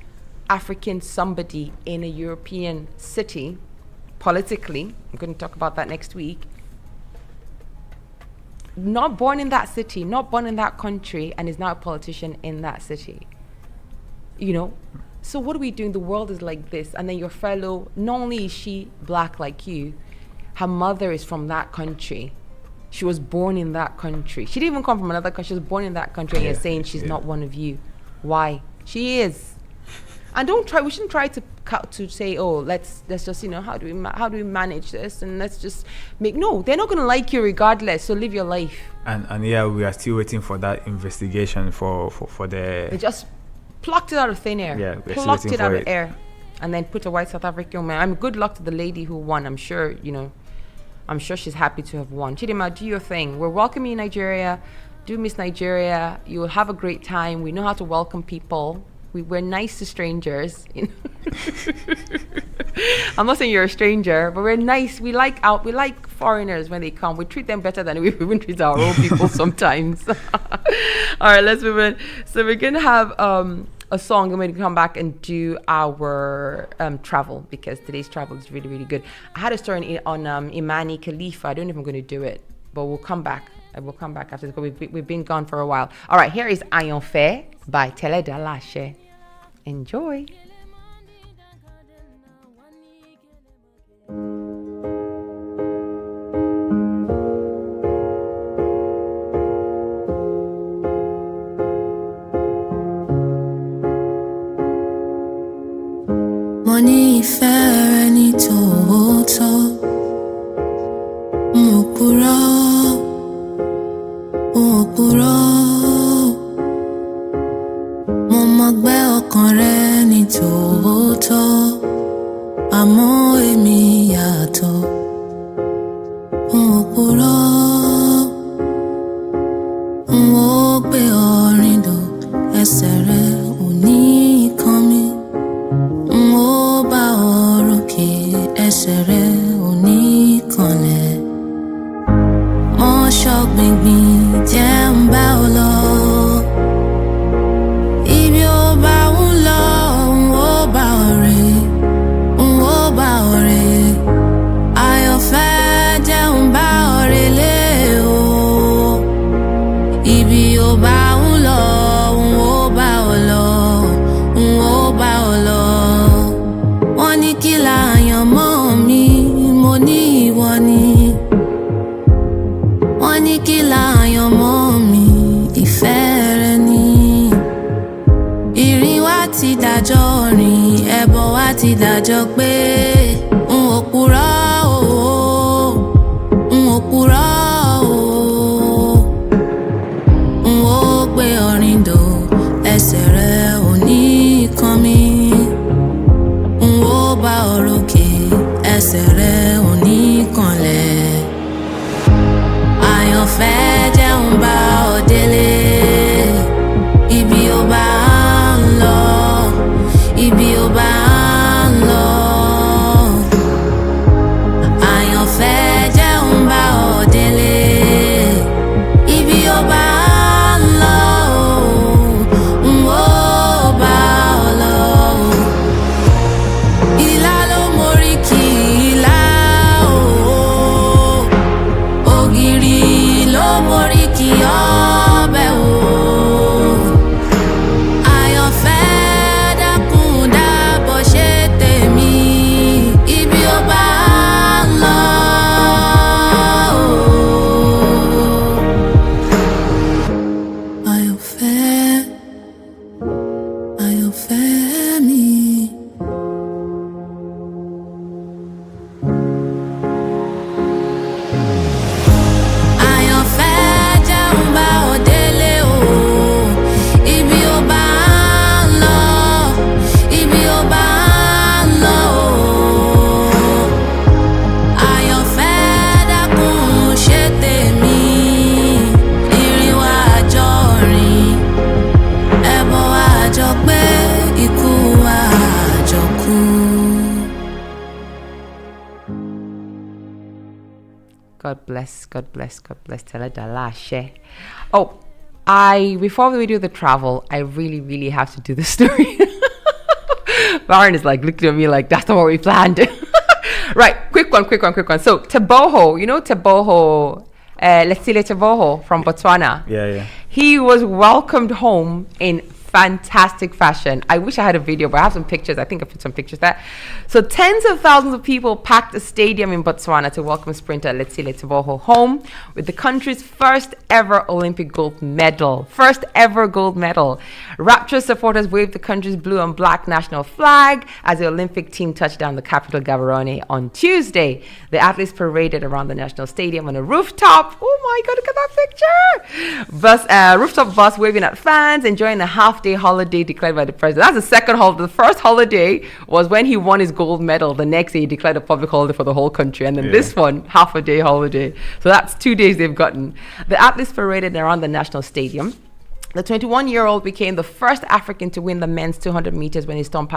African somebody in a European city, politically. I'm going to talk about that next week. Not born in that city, not born in that country, and is now a politician in that city. You know? So what are we doing? The world is like this. And then your fellow, not only is she black like you, her mother is from that country. She was born in that country. She didn't even come from another country. She was born in that country, and you're saying she's not one of you. Why? She is. And we shouldn't try to say, oh, let's just, how do we manage this, and let's just no, they're not going to like you regardless, so live your life. And we are still waiting for that investigation for the... They just plucked it out of thin air. Yeah, plucked it out of air, and then put a white South African man. Good luck to the lady who won. I'm sure, I'm sure she's happy to have won. Chidima, do your thing. We're welcoming you in Nigeria. Do Miss Nigeria. You will have a great time. We know how to welcome people. We're nice to strangers. I'm not saying you're a stranger, but we're nice. We like foreigners when they come. We treat them better than we even treat our own people sometimes. All right, let's move on. So we're going to have a song, and we're going to come back and do our travel, because today's travel is really, really good. I had a story on Imani Khalifa. I don't know if I'm going to do it, but we'll come back. I will come back after this, because we've been gone for a while. All right, here is Ayon Fe by Tele Dalashe. Enjoy. Money fair any total Mukuro Mo magbe ọkàn rẹ ní tòótọ́ àmọ́ èmi yàtọ̀ Mukuro Mo gbé orin dò ẹsẹ̀ rẹ ò ní kàn mí Mo bá orókè ẹsẹ̀ rẹ ò ní kànlẹ̀ Mo ṣọgbọ́n gbìngbìn jẹ́ ń bá ọ lọ. Ibi ó bá ń lọ, n ó bá ọ rè, n ó bá ọ rè. Àyànfẹ́ jẹ́ ń bá ọ relé o. Ibi ó bá ń lọ, n ó bá ọ lọ, n ó bá ọ lọ. Wọ́n ní kí láàyàn mọ́ mi, mo ní ìwọ ni. Wọ́n ní kí láàyàn mọ́ mi, ìfẹ́ rẹ ni. Ìrìn wa ti dájọ́ rìn, ẹbọ wa ti dájọ́ pé n ò purọ́ o, n ò purọ́ o. N ó gbé ọ̀rìn dò, ẹsẹ̀ rẹ ò ní kàn mí. N ó bá ọ rókè, ẹsẹ̀ rẹ ò ní kànlẹ̀. Àyànfẹ́ jẹ́ ń bá ọ délé. Ibi ó bá ń lọ, ibi ó bá ń lọ. Àyànfẹ́ jẹ́ ń bá ọ délé. Ibi ó bá ń lọ, n ó bá ọ lọ. Ìlà ló mórí kì í lá o. Ògìrì ló mórí kì ọbẹ̀ o. Àyànfẹ́ dákun dábọ̀ ṣe tèmi. Ibi ó bá ń lọ o. Àyànfẹ́, àyànfẹ́ mi. Àyànfẹ́ jẹ́ ń bá ọ délé o. Ibi ó bá ń lọ, ibi ó bá ń lọ o. Àyànfẹ́ dákun ṣe tèmi. Ìrìn wa àjọ rìn, ẹbọ wa àjọ pé, ikú wa àjọ kú. God bless, God bless, God bless. Tell her Dalashe. Oh, before we do the travel, I really have to do the story. Baron is like looking at me like, that's not what we planned. Right, quick one. So, Teboho, you know Teboho, Letsile Teboho from Botswana. Yeah. He was welcomed home in fantastic fashion. I wish I had a video, but I have some pictures. I think I put some pictures there. So tens of thousands of people packed a stadium in Botswana to welcome sprinter Letsile Teboho home with the country's first ever Olympic gold medal. Rapturous supporters waved the country's blue and black national flag as the Olympic team touched down the capital Gaborone on Tuesday. The athletes paraded around the national stadium on a rooftop. Oh my God, look at that picture! Rooftop bus waving at fans, enjoying a half-day holiday declared by the president. That's the second holiday. The first holiday was when he won his gold medal. The next day, he declared a public holiday for the whole country. And then this one, half-a-day holiday. So that's 2 days they've gotten. The athletes paraded around the national stadium. The 21-year-old became the first African to win the men's 200 meters when he stumped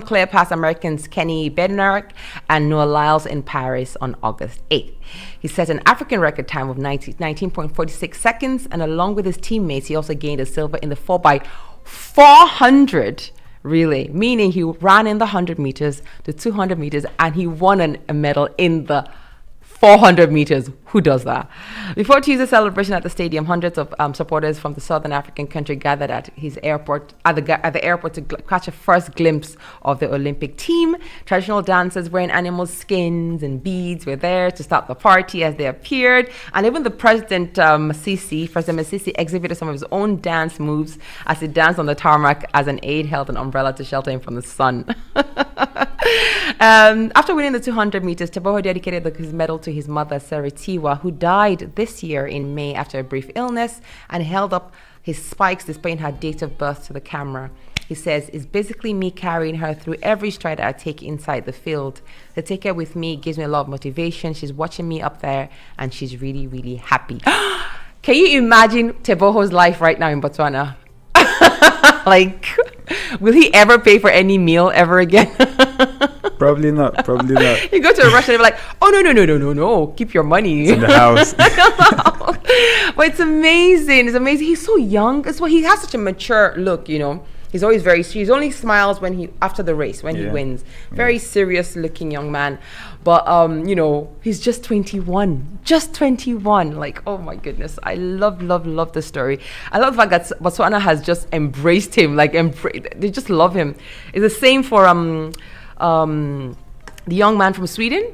clear past Americans Kenny Bednarek and Noah Lyles in Paris on August 8th. He set an African record time of 19.46 seconds, and along with his teammates, he also gained a silver in the 4x400 relay, meaning he ran in the 100 meters, the 200 meters, and he won a medal in the 400 meters. Who does that? Before Tuesday's celebration at the stadium, hundreds of supporters from the southern African country gathered at his airport at the airport to catch a first glimpse of the Olympic team. Traditional dancers wearing animal skins and beads were there to start the party as they appeared, and even the President Masisi exhibited some of his own dance moves as he danced on the tarmac as an aide held an umbrella to shelter him from the sun. After winning the 200 meters, Teboho dedicated his medal to his mother, Seritiwa, who died this year in May after a brief illness, and held up his spikes displaying her date of birth to the camera. He says, it's basically me carrying her through every stride I take inside the field. To take her with me gives me a lot of motivation. She's watching me up there, and she's really happy. Can you imagine Teboho's life right now in Botswana? Like, will he ever pay for any meal ever again? Probably not. Probably not. You go to a restaurant, they're like, oh, no. Keep your money. It's in the house. But it's amazing. It's amazing. He's so young. That's why he has such a mature look, you know. He's always he only smiles after the race, when he wins. Very serious looking young man. But, you know, he's just 21. Just 21. Like, oh my goodness. I love the story. I love the fact that Botswana has just embraced him. Like, they just love him. It's the same for the young man from Sweden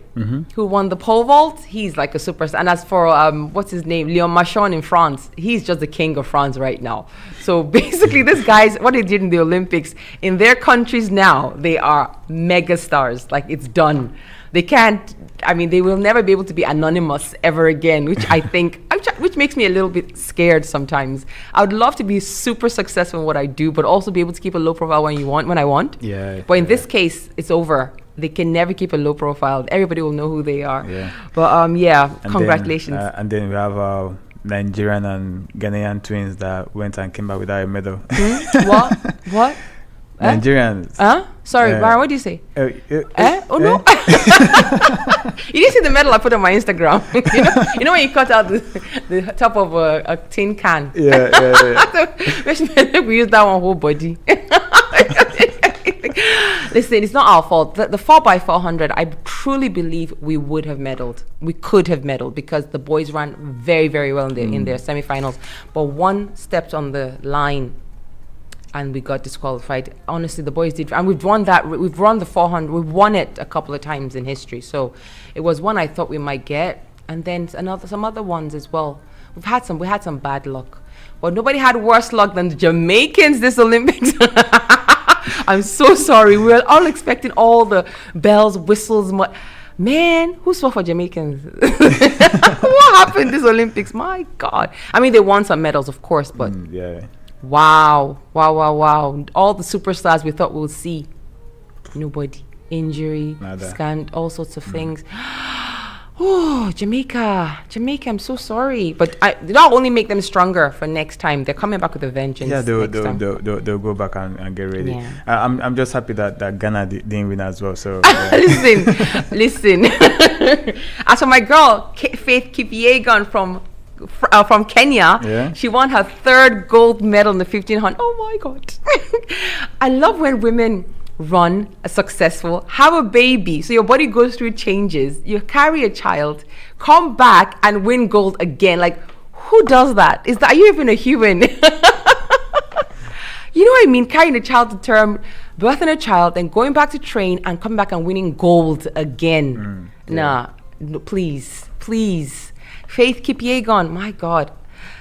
who won the pole vault. He's like a superstar. And as for what's his name, Leon Machon in France, he's just the king of France right now. So basically, these guys, what they did in the Olympics, in their countries now, they are mega stars. Like, it's done. They can't. I mean, they will never be able to be anonymous ever again, which I think, which makes me a little bit scared sometimes. I would love to be super successful in what I do, but also be able to keep a low profile when I want. Yeah. But in this case, it's over. They can never keep a low profile. Everybody will know who they are. Yeah. But and congratulations. And then we have Nigerian and Ghanaian twins that went and came back without a medal. What? Nigerians. Sorry, Mara, what do you say? No. You didn't see the medal I put on my Instagram. you know when you cut out the top of a tin can? Yeah. We use that one whole body. Listen, it's not our fault. The 4x400, I truly believe we would have medaled. We could have medaled because the boys ran very, very well in their semi-finals. But one stepped on the line and we got disqualified. Honestly, the boys did. And we've won the 400. We've won it a couple of times in history. So it was one I thought we might get. And then some other ones as well. We had some bad luck. But nobody had worse luck than the Jamaicans this Olympics. I'm so sorry. We were all expecting all the bells, whistles. Man, who swore for Jamaicans? What happened this Olympics? My God. I mean, they won some medals, of course, but wow. All the superstars we thought we would see. Nobody. Injury, scanned, all sorts of things. Oh, Jamaica, I'm so sorry. But that'll only make them stronger for next time. They're coming back with a vengeance. Yeah, they'll go back and get ready. Yeah. I'm just happy that Ghana didn't win as well. So listen. As for my girl, Faith Kipyegon from Kenya, she won her 3rd gold medal in the 1500. Oh my God. I love when women run successful, have a baby, so your body goes through changes, you carry a child, come back and win gold again. Like, who does that? Are you even a human? You know what I mean? Carrying a child to term, birthing a child, then going back to train and coming back and winning gold again. No, please. Faith Kipyegon, my God.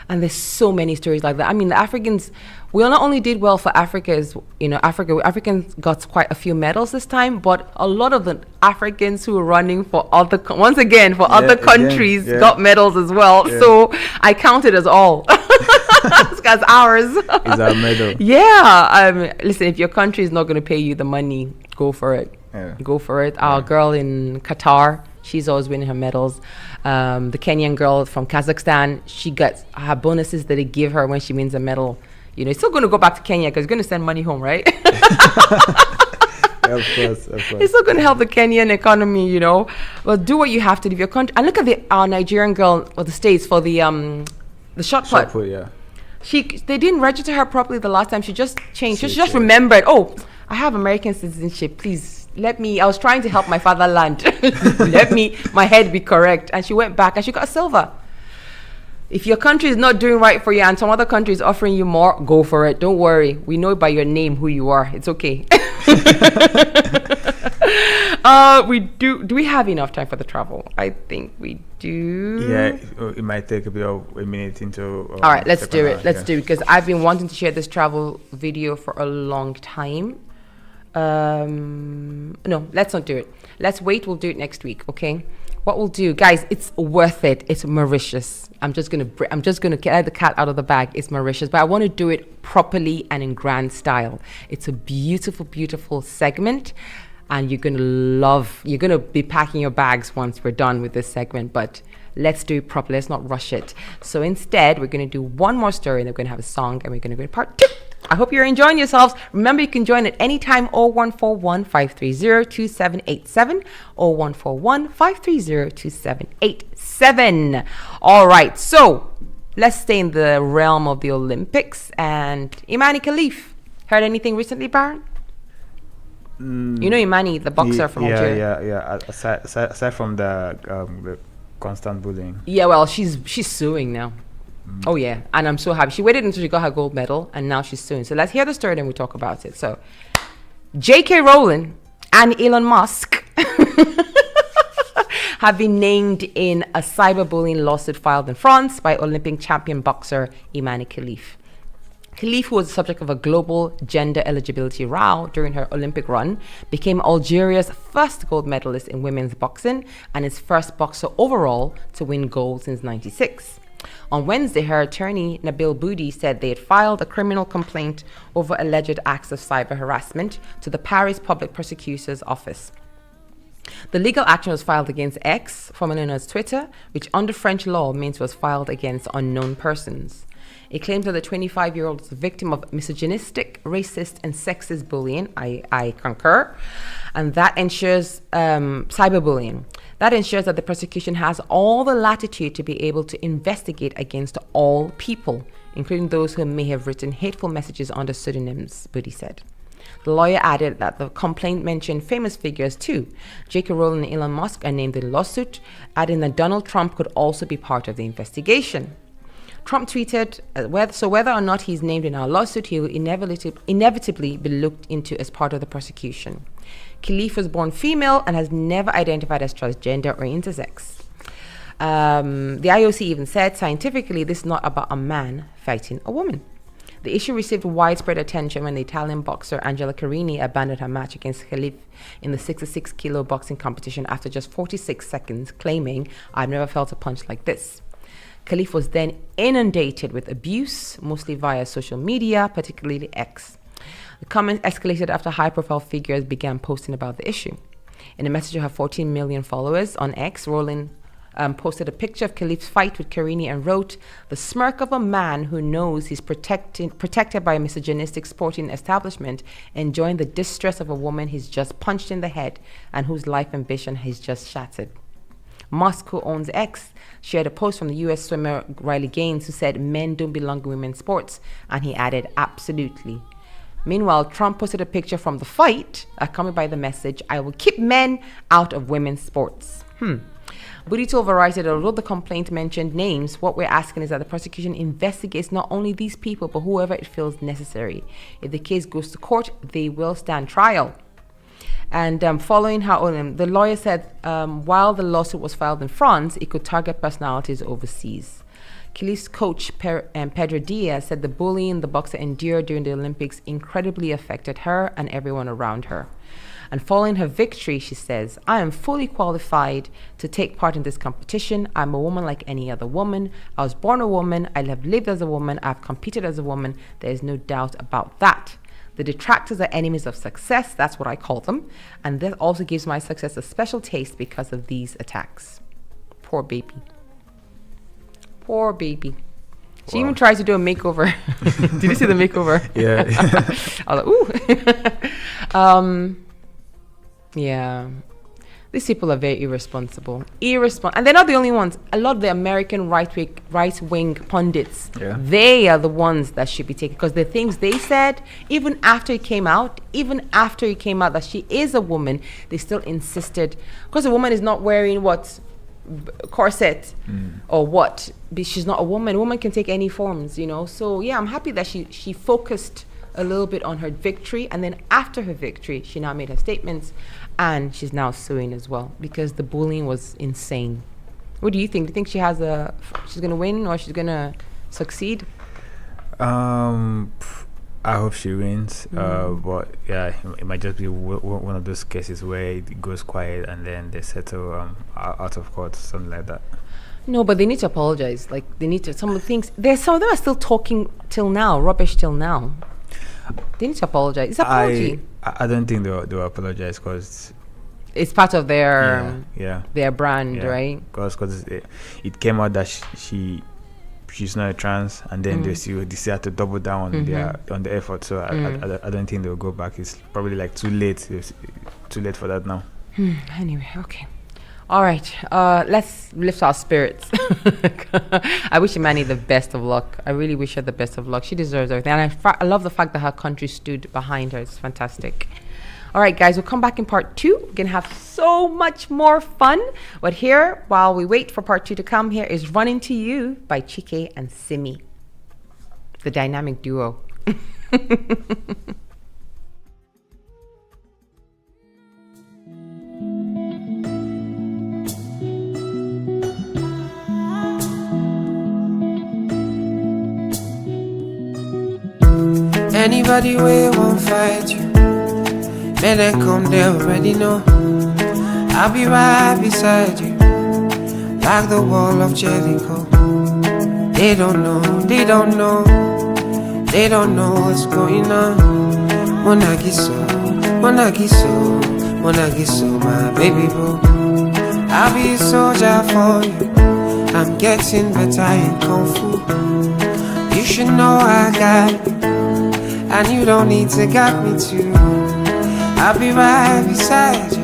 And there's so many stories like that. I mean, the Africans, we not only did well for Africans Africans got quite a few medals this time, but a lot of the Africans who were running for other countries got medals as well. Yeah. So I count it as all. It's ours. It's our medal. Yeah. Listen, if your country is not going to pay you the money, go for it. Yeah. Go for it. Our girl in Qatar, she's always winning her medals. The Kenyan girl from Kazakhstan, she gets her bonuses that they give her when she wins a medal. You know, it's still going to go back to Kenya because it's going to send money home, right? Of course. It's still going to help the Kenyan economy, you know. Well, do what you have to do. If your country, and look at our Nigerian girl or the States for the shot put. Yeah. They didn't register her properly the last time. She just changed. She just remembered. Oh, I have American citizenship. Please let me. I was trying to help my fatherland. My head be correct. And she went back and she got a silver. If your country is not doing right for you and some other country is offering you more, go for it. Don't worry. We know by your name who you are. It's okay. We do. Do we have enough time for the travel? I think we do. Yeah, it might take a minute into. All right, let's do it. Let's do it because I've been wanting to share this travel video for a long time. No, let's not do it. Let's wait. We'll do it next week. Okay. What we'll do, guys, it's worth it. It's Mauritius. I'm just gonna get the cat out of the bag. It's Mauritius, but I want to do it properly and in grand style. It's a beautiful, beautiful segment, and you're gonna be packing your bags once we're done with this segment. But let's do it properly. Let's not rush it. So instead, we're gonna do one more story, and then we're gonna have a song, and we're gonna go to part 2. I hope you're enjoying yourselves. Remember, you can join at any time. 0141 530 2787. 0141 530 2787. All right, so let's stay in the realm of the Olympics. And Imani Khalif. Heard anything recently, Baron? You know Imani, the boxer from Algeria. Yeah. Aside from the constant bullying. Yeah, well, she's suing now. Oh yeah, and I'm so happy. She waited until she got her gold medal, and now she's suing. So let's hear the story, then we talk about it. So, J.K. Rowling and Elon Musk have been named in a cyberbullying lawsuit filed in France by Olympic champion boxer Imani Khalif. Khalif, who was the subject of a global gender eligibility row during her Olympic run, became Algeria's first gold medalist in women's boxing and its first boxer overall to win gold since '96. On Wednesday, her attorney, Nabil Boudi, said they had filed a criminal complaint over alleged acts of cyber harassment to the Paris Public Prosecutor's Office. The legal action was filed against X, formerly known as Twitter, which under French law means was filed against unknown persons. It claims that the 25-year-old is a victim of misogynistic, racist, and sexist bullying. I concur. And that ensures cyberbullying. That ensures that the prosecution has all the latitude to be able to investigate against all people, including those who may have written hateful messages under pseudonyms, Boudi said. The lawyer added that the complaint mentioned famous figures too. J.K. Rowling and Elon Musk are named in the lawsuit, adding that Donald Trump could also be part of the investigation. Trump tweeted, whether or not he's named in our lawsuit, he will inevitably be looked into as part of the prosecution. Khalif was born female and has never identified as transgender or intersex. The IOC even said, scientifically, this is not about a man fighting a woman. The issue received widespread attention when the Italian boxer Angela Carini abandoned her match against Khalif in the 66-kilo boxing competition after just 46 seconds, claiming, "I've never felt a punch like this." Khalif was then inundated with abuse, mostly via social media, particularly X. The comments escalated after high-profile figures began posting about the issue. In a message to her 14 million followers on X, Rowling posted a picture of Khalif's fight with Carini and wrote, "The smirk of a man who knows he's protected by a misogynistic sporting establishment, enjoying the distress of a woman he's just punched in the head and whose life ambition he's just shattered." Musk, who owns X, shared a post from the US swimmer Riley Gaines, who said men don't belong in women's sports, and he added, "Absolutely." Meanwhile, Trump posted a picture from the fight, accompanied by the message, "I will keep men out of women's sports." Boudi told Variety that although the complaint mentioned names, what we're asking is that the prosecution investigates not only these people, but whoever it feels necessary. If the case goes to court, they will stand trial. And following her, the lawyer said while the lawsuit was filed in France, it could target personalities overseas. Khalif's coach, Pedro Diaz, said the bullying the boxer endured during the Olympics incredibly affected her and everyone around her. And following her victory, she says, "I am fully qualified to take part in this competition. I'm a woman like any other woman. I was born a woman. I have lived as a woman. I've competed as a woman. There is no doubt about that. The detractors are enemies of success. That's what I call them. And that also gives my success a special taste because of these attacks." Poor baby. Poor baby. She even tried to do a makeover. Did you see the makeover? Yeah. I was like, ooh. Yeah. These people are very irresponsible. And they're not the only ones. A lot of the American right-wing pundits, they are the ones that should be taken. Because the things they said, even after it came out that she is a woman, they still insisted. Because a woman is not wearing corset or what. She's not a woman. A woman can take any forms, So, yeah, I'm happy that she focused a little bit on her victory, and then after her victory she now made her statements, and she's now suing as well because the bullying was insane. What do you think? Do you think she's gonna win or she's gonna succeed? I hope she wins, but yeah, it might just be one of those cases where it goes quiet and then they settle out of court, something like that. No, but they need to apologize. Like, they need to, some of the things, some of them are still talking till now, rubbish till now. They need to apologize. It's apology. I don't think they'll apologize because it's part of their brand, right? Because it came out that she she's not a trans, and then they still have to double down on the effort. So I don't think they'll go back. It's probably like too late. It's too late for that now. Anyway, okay. All right, let's lift our spirits. I wish Imani the best of luck. I really wish her the best of luck. She deserves everything. And I love the fact that her country stood behind her. It's fantastic. All right, guys, we'll come back in part 2. We're going to have so much more fun. But here, while we wait for part 2 to come, here is Running to You by Chike and Simi, the dynamic duo. Anybody way won't fight you, may they come, they already know. I'll be right beside you, like the wall of Jericho. They don't know, they don't know, they don't know what's going on. Monagiso, Monagiso, Monagiso, my baby boo. I'll be a soldier for you, I'm getting better in Kung Fu. You should know I got you, and you don't need to guide me too. I'll be right beside you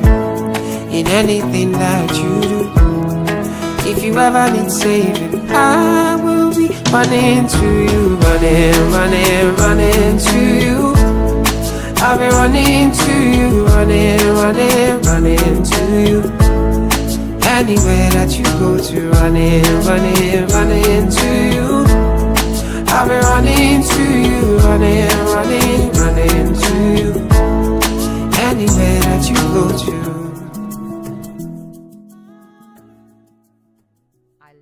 in anything that you do. If you ever need saving, I will be running to you, running, running, running to you. I'll be running to you, running, running, running to you. Anywhere that you go to, running, running, running to you. I'll be running to you, running, running, running to you. Anywhere that you go to. I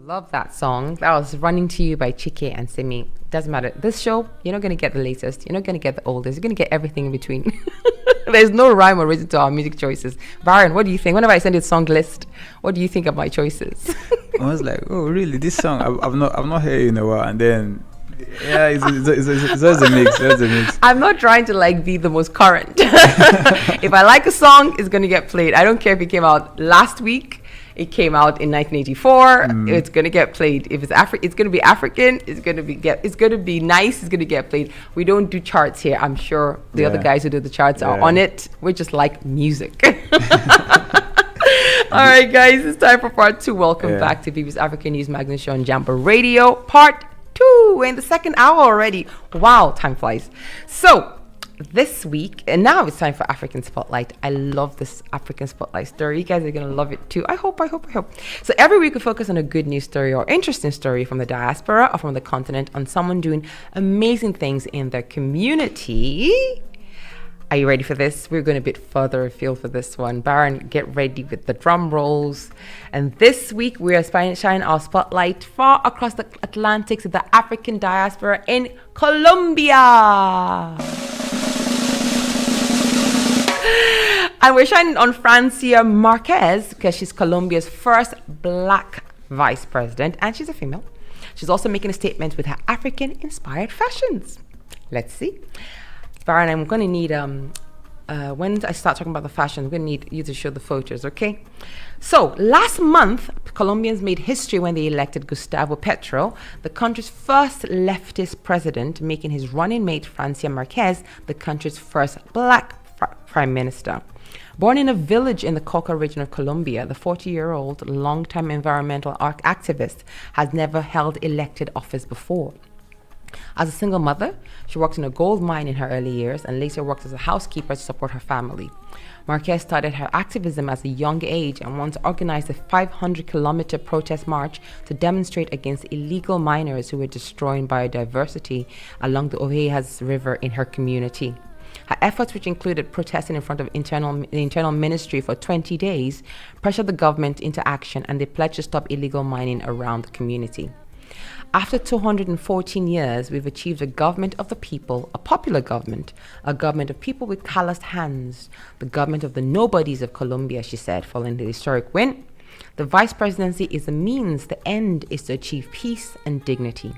love that song. That was Running to You by Chike and Simi. Doesn't matter. This show, you're not going to get the latest. You're not going to get the oldest. You're going to get everything in between. There's no rhyme or reason to our music choices. Baron, what do you think? Whenever I send you a song list, what do you think of my choices? I was like, oh, really? This song, I've not heard it in a while. And then, yeah, it's just a mix. It's a mix. I'm not trying to like be the most current. If I like a song, it's going to get played. I don't care if it came out last week. It came out in 1984. It's gonna get played. If it's it's gonna be African. It's gonna be nice. It's gonna get played. We don't do charts here. I'm sure the other guys who do the charts are on it. We just like music. All right, guys, it's time for part 2. Welcome back to BB's African News Magazine show on Jambo Radio, part 2. We're in the second hour already. Wow, time flies. So this week, and now it's time for African Spotlight. I love this African Spotlight story. You guys are going to love it too. I hope. So every week we focus on a good news story or interesting story from the diaspora or from the continent on someone doing amazing things in their community. Are you ready for this? We're going a bit further afield for this one. Baron, get ready with the drum rolls. And this week we are shining our spotlight far across the Atlantic to the African diaspora in Colombia. And we're shining on Francia Marquez because she's Colombia's first black vice president, and she's a female. She's also making a statement with her African-inspired fashions. Let's see. Baron, I'm going to need, when I start talking about the fashion, I'm going to need you to show the photos, okay? So, last month, Colombians made history when they elected Gustavo Petro, the country's first leftist president, making his running mate, Francia Marquez, the country's first black prime minister. Born in a village in the Cauca region of Colombia, the 40-year-old longtime environmental activist has never held elected office before. As a single mother, she worked in a gold mine in her early years and later worked as a housekeeper to support her family. Marquez started her activism at a young age and once organized a 500-kilometer protest march to demonstrate against illegal miners who were destroying biodiversity along the Ovejas River in her community. Her efforts, which included protesting in front of the internal ministry for 20 days, pressured the government into action, and they pledged to stop illegal mining around the community. After 214 years, we've achieved a government of the people, a popular government, a government of people with calloused hands, the government of the nobodies of Colombia, she said, following the historic win. The vice presidency is the means, the end is to achieve peace and dignity.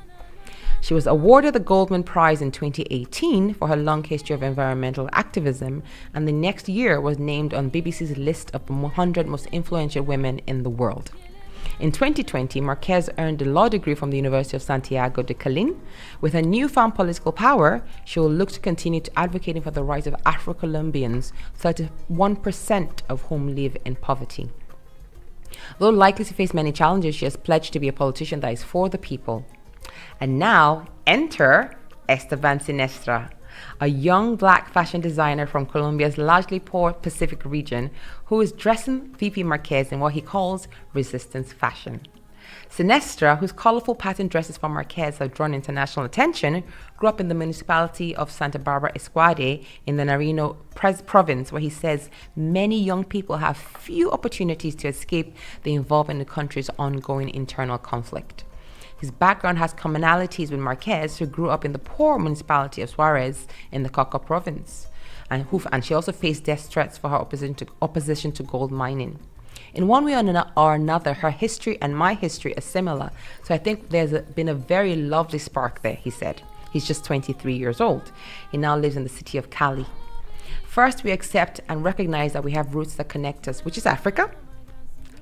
She was awarded the Goldman Prize in 2018 for her long history of environmental activism, and the next year was named on BBC's list of 100 most influential women in the world. In 2020, Marquez earned a law degree from the University of Santiago de Cali. With her newfound political power, she will look to continue to advocating for the rights of Afro-Colombians, 31% of whom live in poverty. Though likely to face many challenges, she has pledged to be a politician that is for the people. And now, enter Esteban Sinestra, a young black fashion designer from Colombia's largely poor Pacific region who is dressing VP Marquez in what he calls resistance fashion. Sinestra, whose colorful pattern dresses for Marquez have drawn international attention, grew up in the municipality of Santa Barbara Esquade in the Nariño province, where he says many young people have few opportunities to escape the involvement in the country's ongoing internal conflict. His background has commonalities with Marquez, who grew up in the poor municipality of Suarez in the Cauca province, and she also faced death threats for her opposition to gold mining. In one way or another, her history and my history are similar, so I think there's been a very lovely spark there, he said. He's just 23 years old. He now lives in the city of Cali. First, we accept and recognize that we have roots that connect us, which is Africa.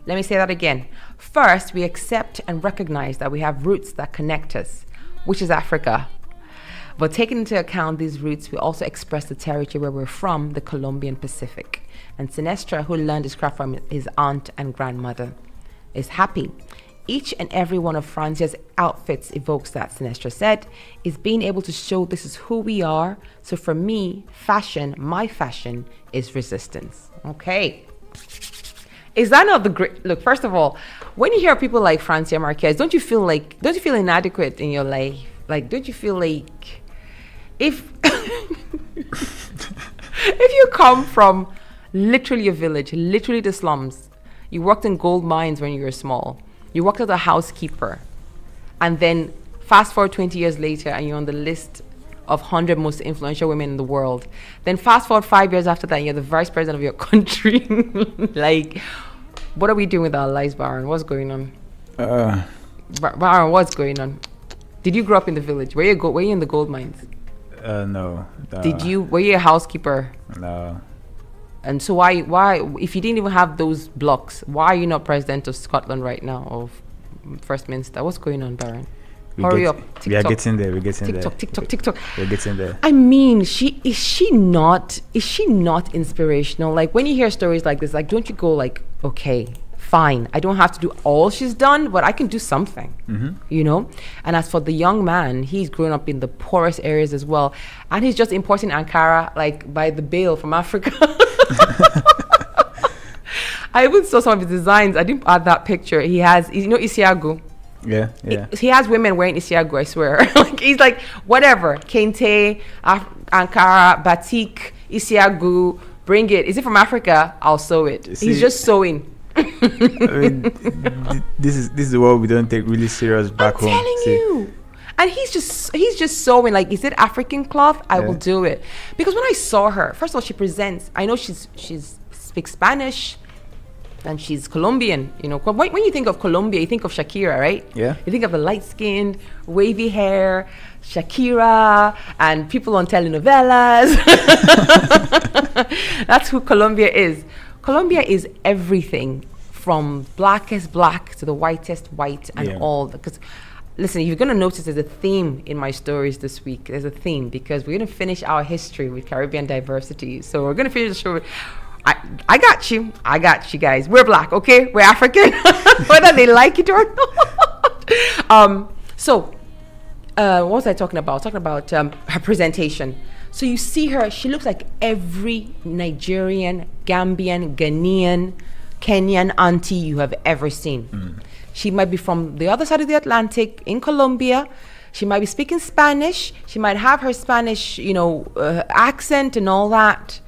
Let me say that again. First, we accept and recognize that we have roots that connect us, which is Africa. But taking into account these roots, we also express the territory where we're from, the Colombian Pacific. And Sinestra, who learned his craft from his aunt and grandmother, is happy. Each and every one of Francia's outfits evokes that, Sinestra said, is being able to show this is who we are. So for me, fashion, my fashion, is resistance. Okay. Is that not the great? Look, first of all, when you hear people like Francia Marquez, don't you feel inadequate in your life? Like, don't you feel like if you come from literally a village, literally the slums, you worked in gold mines when you were small, you worked as a housekeeper, and then fast forward 20 years later and you're on the list of 100 most influential women in the world. Then fast forward 5 years after that, you're the vice president of your country. Like, what are we doing with our lives, Baron? What's going on? Baron, what's going on? Did you grow up in the village? Were you in the gold mines? No. Were you a housekeeper? No. And so why, if you didn't even have those blocks, why are you not president of Scotland right now, or First Minister? What's going on, Baron? Hurry up. TikTok. We are getting there. We're getting there. TikTok. We're getting there. I mean, is she not inspirational? Like, when you hear stories like this, like, don't you go like, okay, fine, I don't have to do all she's done, but I can do something, you know? And as for the young man, he's grown up in the poorest areas as well. And he's just importing Ankara, like, by the bale from Africa. I even saw some of his designs. I didn't add that picture. He has, Isiagu. Yeah. He has women wearing Isiagu, I swear. Like, he's like, whatever, Kente, Ankara, Batik, Isiagu, bring it. Is it from Africa? I'll sew it. He's just sewing. I mean, this is what we don't take really serious back home. I'm telling you. And he's just sewing. Like, is it African cloth? I will do it. Because when I saw her, first of all, she presents. I know she speaks Spanish. And she's Colombian, you know. When you think of Colombia, you think of Shakira, right? Yeah. You think of the light-skinned, wavy hair, Shakira, and people on telenovelas. That's who Colombia is. Colombia is everything, from blackest black to the whitest white, and all. Because, listen, you're going to notice there's a theme in my stories this week. There's a theme, because we're going to finish our history with Caribbean diversity. So we're going to finish the show with... I got you, guys. We're black, okay? We're African, whether they like it or not. What was I talking about? I was talking about her presentation. So you see her, she looks like every Nigerian, Gambian, Ghanaian, Kenyan auntie you have ever seen. She might be from the other side of the Atlantic in Colombia. She might be speaking Spanish. She might have her Spanish, accent and all that.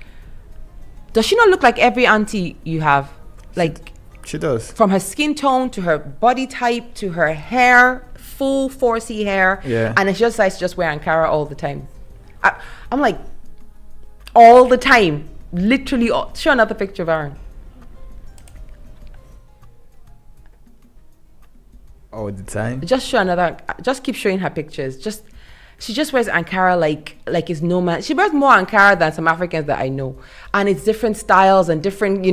Does she not look like every auntie you have? Like, she does. From her skin tone to her body type to her hair, full 4C hair. Yeah. And it's just like just wear Ankara all the time. I'm like, all the time. Literally. Show another picture of Aaron. All the time? Just keep showing her pictures. She just wears Ankara like it's no man. She wears more Ankara than some Africans that I know. And it's different styles and different,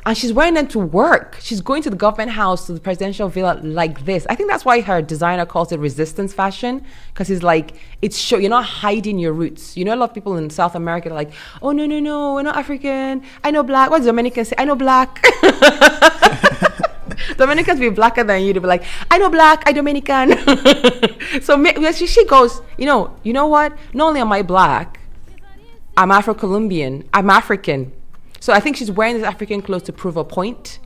And she's wearing them to work. She's going to the government house, to the presidential villa like this. I think that's why her designer calls it resistance fashion, because it's like, you're not hiding your roots. You know, a lot of people in South America are like, oh, no, we're not African. I know black. What does Dominicans say? I know black. Dominicans be blacker than you. They'll be like, I know black, I Dominican. So she goes, you know what? Not only am I black, I'm Afro-Colombian. I'm African. So I think she's wearing this African clothes to prove a point.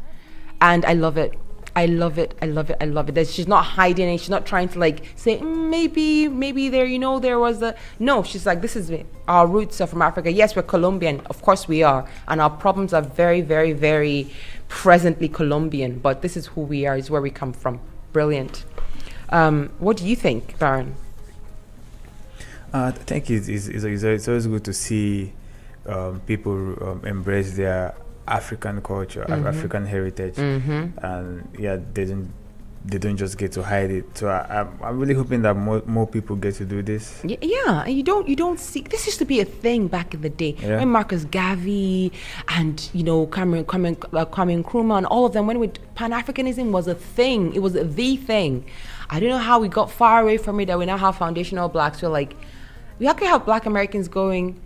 And I love it. I love it. That she's not hiding it. She's not trying to like say, maybe there, there was a... No, she's like, this is our roots are from Africa. Yes, we're Colombian. Of course we are. And our problems are very, very, very presently Colombian. But this is who we are, is where we come from. Brilliant. What do you think, Baron? I think it's always good to see people embrace their African culture, African heritage, and they don't just get to hide it. So I'm really hoping that more people get to do this. Yeah, and you don't see, this used to be a thing back in the day when Marcus Garvey and Kwame Nkrumah and all of them, when Pan-Africanism was a thing, it was the thing. I don't know how we got far away from it that we now have foundational blacks. We're like, we actually have black Americans going,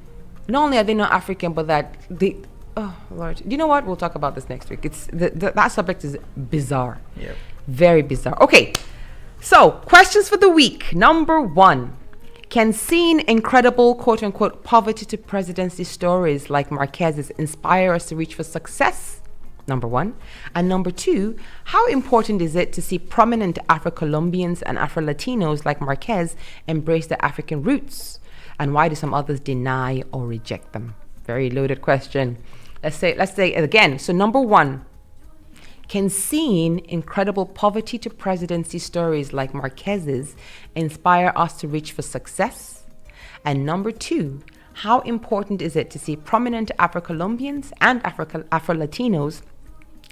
not only are they not African, but that they, oh Lord, you know what? We'll talk about this next week. It's that subject is bizarre. Yep. Very bizarre. Okay, so questions for the week. Number 1, can seeing incredible quote unquote poverty to presidency stories like Marquez's inspire us to reach for success? Number 1. And number 2, how important is it to see prominent Afro-Colombians and Afro-Latinos like Marquez embrace their African roots? And why do some others deny or reject them? Very loaded question. Let's say it again. So number 1, can seeing incredible poverty to presidency stories like Marquez's inspire us to reach for success? And number 2, how important is it to see prominent Afro-Colombians and Afro-Latinos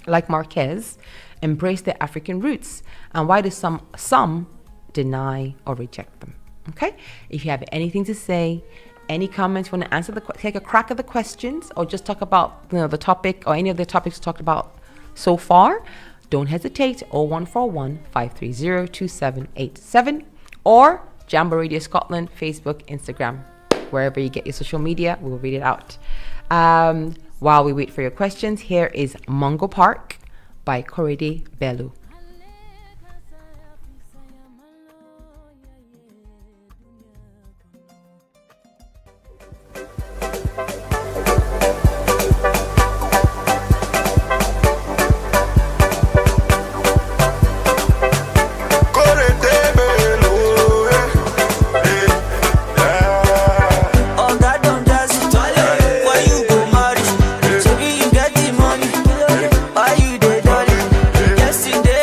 like Marquez embrace their African roots? And why do some deny or reject them? Okay, if you have anything to say, any comments, want to answer take a crack at the questions, or just talk about the topic or any of the topics talked about so far, don't hesitate. 0141 530 2787 or Jambo Radio Scotland, Facebook, Instagram, wherever you get your social media, we'll read it out. While we wait for your questions, here is Mungo Park by Korede Bello. Yesterday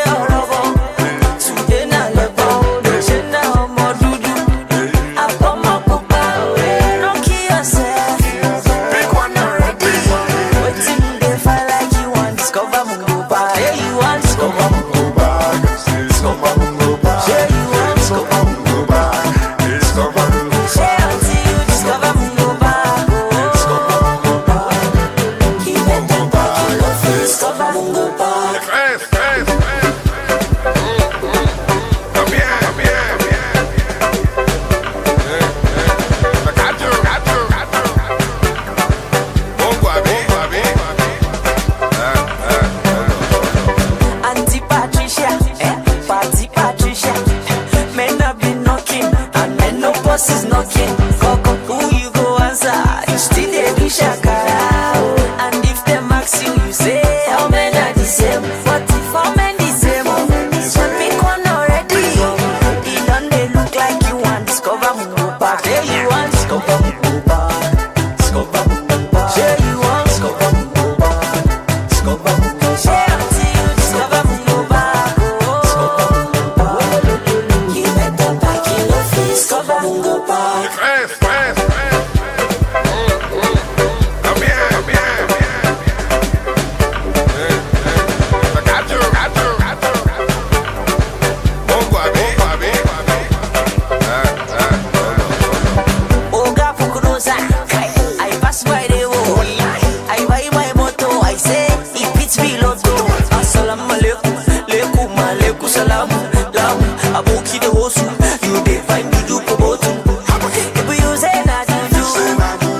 propose to. You dey find me do promote to. If you say that you do,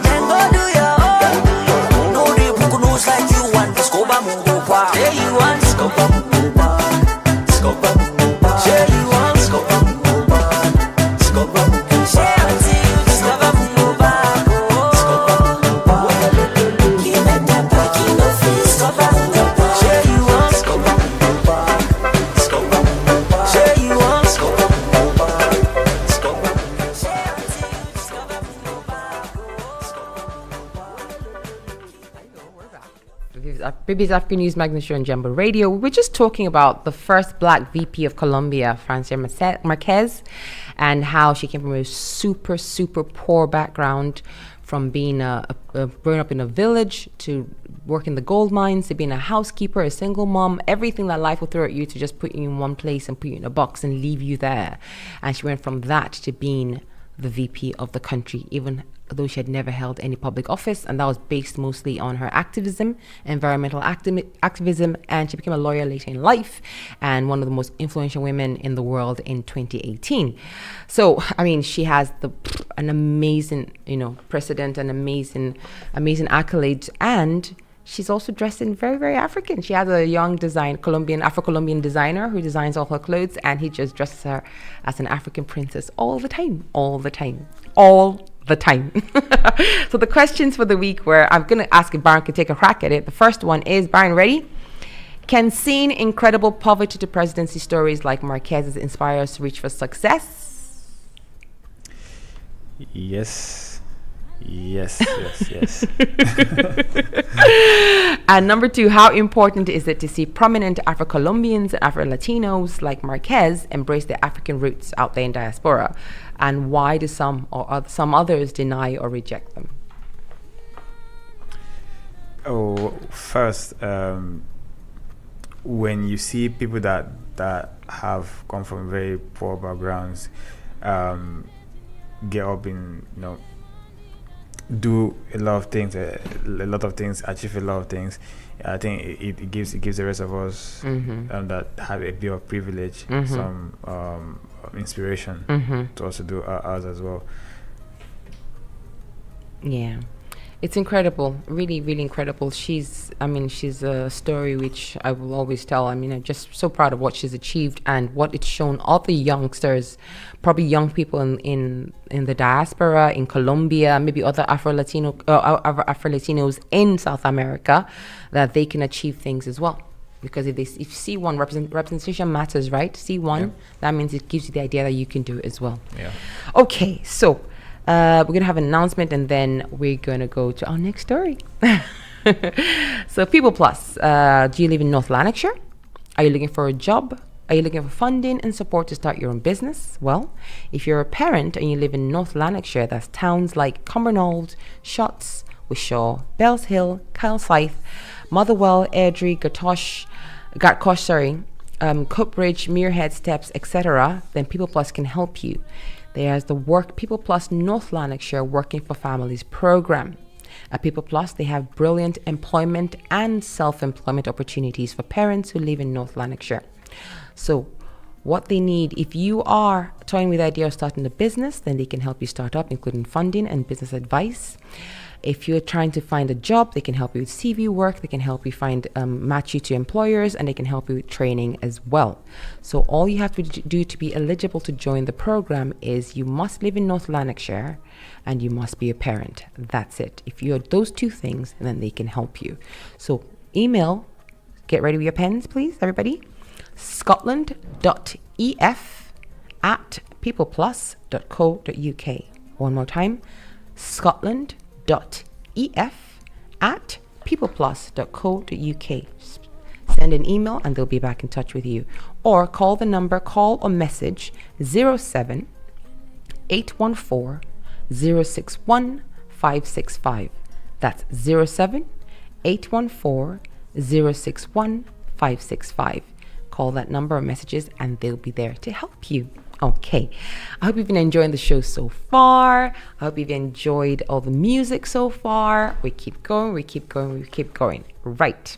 then go do your own. No dey book nose like you want. Discover Mugopa. Say you want discover Mugopa. Discover Mugopa. Say you want discover Mugopa. Discover Mugopa. Say until you discover Mugopa. Discover Mugopa. Give me that back in the face. Discover Mugopa. Say you want discover Mugopa. Discover Mugopa. Say you want discover Mugopa. Discover Mugopa. Say until you discover Mugopa. BB's African News Magazine Show on Jambo Radio. We were just talking about the first black VP of Colombia, Francia Marquez, and how she came from a super, super poor background, from being growing up in a village to working the gold mines, to being a housekeeper, a single mom, everything that life will throw at you to just put you in one place and put you in a box and leave you there. And she went from that to being the VP of the country, even though she had never held any public office, and that was based mostly on her activism, environmental activism, and she became a lawyer later in life and one of the most influential women in the world in 2018. So, I mean, she has an amazing, precedent and amazing accolades, and she's also dressed in very, very African. She has a young Afro-Colombian designer who designs all her clothes, and he just dresses her as an African princess all the time. So the questions for the week were, I'm going to ask if Byron could take a crack at it. The first one is, Byron, ready? Can seeing incredible poverty to presidency stories like Marquez's inspire us to reach for success? Yes. And number two, how important is it to see prominent Afro-Colombians and Afro-Latinos like Marquez embrace their African roots out there in diaspora? And why do some others deny or reject them? First, when you see people that have come from very poor backgrounds, get up in, do a lot of things, achieve a lot of things, I think it gives the rest of us that have a bit of privilege some inspiration to also do ours as well. Yeah, it's incredible, really, really incredible. She's a story which I will always tell. I mean, I'm just so proud of what she's achieved and what it's shown other youngsters, probably young people in the diaspora, in Colombia, maybe other Afro-Latinos in South America, that they can achieve things as well. Because if you see one, representation matters, right? See one, that means it gives you the idea that you can do it as well. Yeah. Okay, so we're going to have an announcement, and then we're going to go to our next story. So People Plus, do you live in North Lanarkshire? Are you looking for a job? Are you looking for funding and support to start your own business? Well, if you're a parent and you live in North Lanarkshire, that's towns like Cumbernauld, Shotts, Wishaw, Bells Hill, Kyle-Scythe, Motherwell, Airdrie, Gartcosh, Coatbridge, Muirhead Steps, etc., then People Plus can help you. There's the Work People Plus North Lanarkshire Working for Families program. At People Plus, they have brilliant employment and self-employment opportunities for parents who live in North Lanarkshire. So what they need, if you are toying with the idea of starting a business, then they can help you start up, including funding and business advice. If you're trying to find a job, they can help you with CV work, they can help you find, match you to employers, and they can help you with training as well. So all you have to do to be eligible to join the program is you must live in North Lanarkshire and you must be a parent. That's it. If you're those two things, then they can help you. So email, get ready with your pens, please, everybody. scotland.ef@peopleplus.co.uk. One more time, scotland.ef@peopleplus.co.uk. Send an email and they'll be back in touch with you. Or call or message 07 814 061 565. That's 07 814 061 565. Call that number or messages and they'll be there to help you. Okay, I hope you've been enjoying the show so far. I hope you've enjoyed all the music so far. We keep going. Right.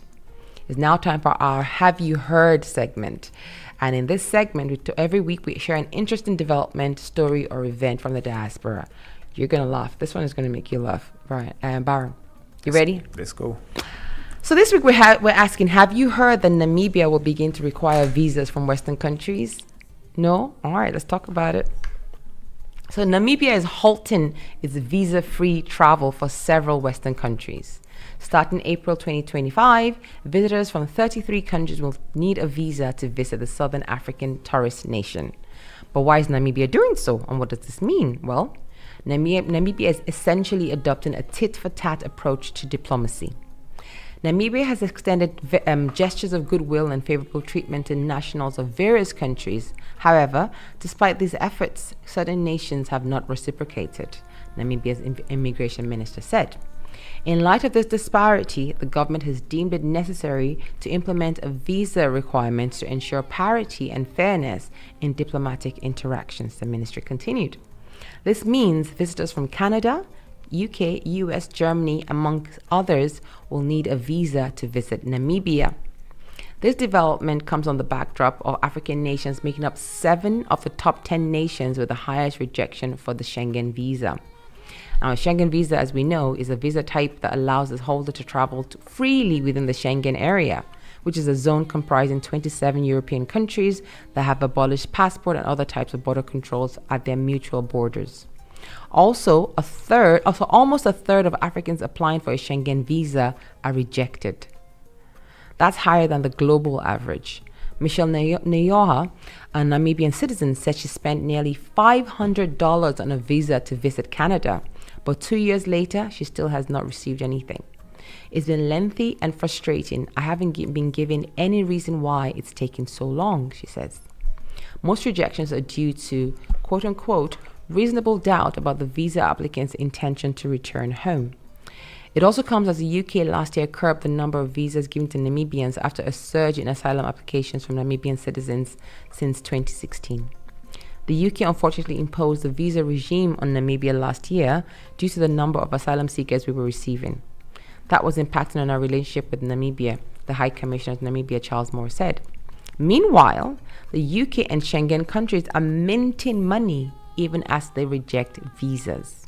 It's now time for our Have You Heard segment. And in this segment, every week we share an interesting development, story, or event from the diaspora. You're going to laugh. This one is going to make you laugh. Baron, you ready? Let's go. So this week we're asking, have you heard that Namibia will begin to require visas from Western countries? No? All right, let's talk about it. So Namibia is halting its visa-free travel for several Western countries. Starting April 2025, visitors from 33 countries will need a visa to visit the Southern African tourist nation. But why is Namibia doing so, and what does this mean? Well, Namibia is essentially adopting a tit-for-tat approach to diplomacy. Namibia has extended gestures of goodwill and favorable treatment to nationals of various countries. However, despite these efforts, certain nations have not reciprocated, Namibia's immigration minister said. In light of this disparity, the government has deemed it necessary to implement a visa requirement to ensure parity and fairness in diplomatic interactions, the ministry continued. This means visitors from Canada, UK, US, Germany, among others, will need a visa to visit Namibia. This development comes on the backdrop of African nations making up 7 of the top 10 nations with the highest rejection for the Schengen visa. Now, a Schengen visa, as we know, is a visa type that allows the holder to travel freely within the Schengen area, which is a zone comprising 27 European countries that have abolished passport and other types of border controls at their mutual borders. Also, almost a third of Africans applying for a Schengen visa are rejected. That's higher than the global average. Michelle Nayoha, a Namibian citizen, said she spent nearly $500 on a visa to visit Canada, but 2 years later, she still has not received anything. It's been lengthy and frustrating. I haven't been given any reason why it's taken so long, she says. Most rejections are due to, quote unquote, reasonable doubt about the visa applicant's intention to return home. It also comes as the UK last year curbed the number of visas given to Namibians after a surge in asylum applications from Namibian citizens since 2016. The UK unfortunately imposed the visa regime on Namibia last year due to the number of asylum seekers we were receiving. That was impacting on our relationship with Namibia, the High Commissioner of Namibia, Charles Moore, said. Meanwhile, the UK and Schengen countries are minting money even as they reject visas.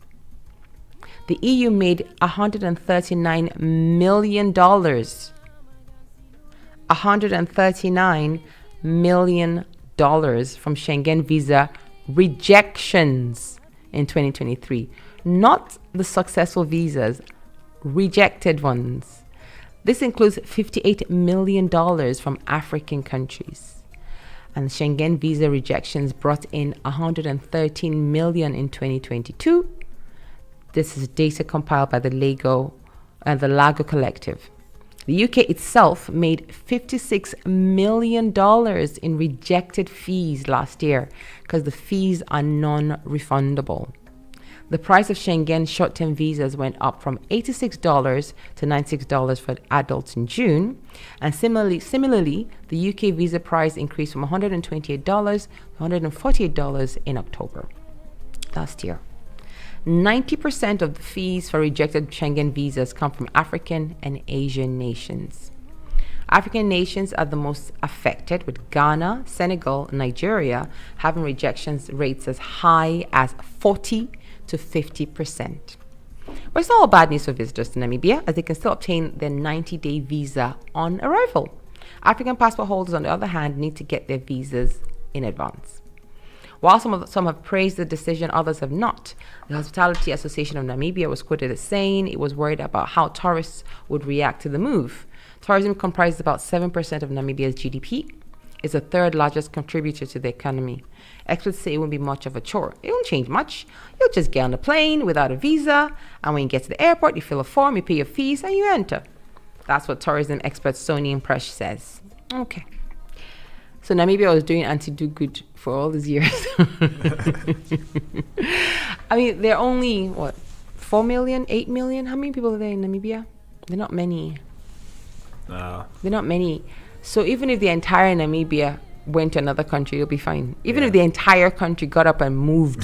The EU made $139 million. $139 million from Schengen visa rejections in 2023. Not the successful visas, rejected ones. This includes $58 million from African countries. And Schengen visa rejections brought in $113 million in 2022. This is data compiled by the Lago Collective. The UK itself made $56 million in rejected fees last year because the fees are non-refundable. The price of Schengen short-term visas went up from $86 to $96 for adults in June. And similarly, the UK visa price increased from $128 to $148 in October last year. 90% of the fees for rejected Schengen visas come from African and Asian nations. African nations are the most affected, with Ghana, Senegal, and Nigeria having rejection rates as high as 40 to 50%. But it's not all bad news for visitors to Namibia, as they can still obtain their 90-day visa on arrival. African passport holders, on the other hand, need to get their visas in advance. While some have praised the decision, others have not. The Hospitality Association of Namibia was quoted as saying it was worried about how tourists would react to the move. Tourism comprises about 7% of Namibia's GDP. It's the third largest contributor to the economy. Experts say it won't be much of a chore. It won't change much. You'll just get on a plane without a visa, and when you get to the airport, you fill a form, you pay your fees, and you enter. That's what tourism expert Sony Impresh says. Okay. So Namibia was doing anti-do-good for all these years. I mean, there are only, 4 million, 8 million? How many people are there in Namibia? They're not many. No. They're not many. So even if the entire Namibia went to another country, it'll be fine. Even if the entire country got up and moved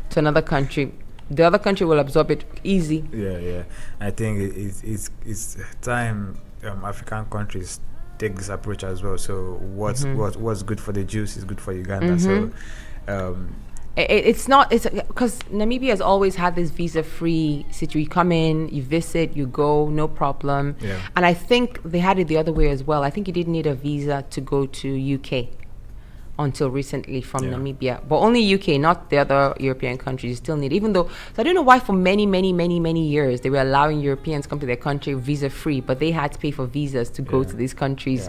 to another country, the other country will absorb it easy. Yeah. I think it's time African countries take this approach as well. So what's good for the Jews is good for Uganda. So it's because Namibia has always had this visa-free situation. You come in, you visit, you go, no problem. And I think they had it the other way as well. I think you didn't need a visa to go to UK until recently from Namibia, but only UK, not the other European countries. You still need, even though, so I don't know why for many years they were allowing Europeans come to their country visa-free, but they had to pay for visas to go to these countries.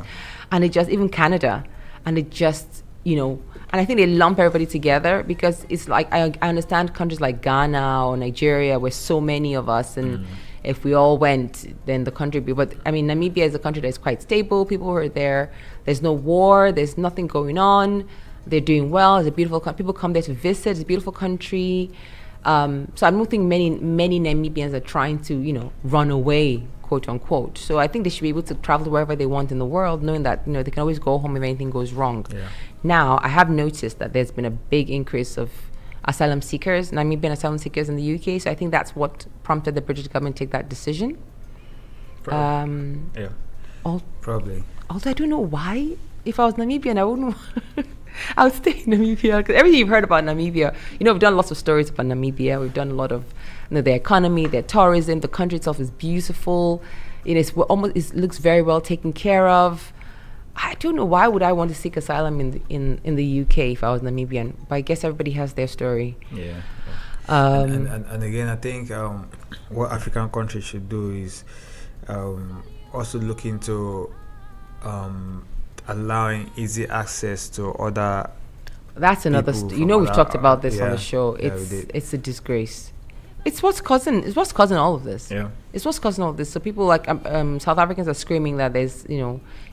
And it just, even Canada, and it just, and I think they lump everybody together because it's like, I understand countries like Ghana or Nigeria where so many of us, and if we all went, then the country would be, but I mean, Namibia is a country that's quite stable. People who are there, there's no war, there's nothing going on. They're doing well. It's a beautiful people come there to visit. It's a beautiful country. So I don't think many Namibians are trying to, run away, quote unquote. So I think they should be able to travel wherever they want in the world, knowing that, they can always go home if anything goes wrong. Now, I have noticed that there's been a big increase of asylum seekers, Namibian asylum seekers in the UK. So I think that's what prompted the British government to take that decision. Probably. Probably. Although I don't know why. If I was Namibian, I wouldn't. I would stay in Namibia because everything you've heard about Namibia, we've done lots of stories about Namibia. We've done a lot of, their economy, their tourism. The country itself is beautiful. It looks very well taken care of. I don't know why would I want to seek asylum in the UK if I was Namibian, but I guess everybody has their story. And again, I think what African countries should do is also look into allowing easy access to other. That's another. We've talked about this on the show. It's a disgrace. It's what's causing all of this. It's what's causing all of this. So people like South Africans are screaming that there's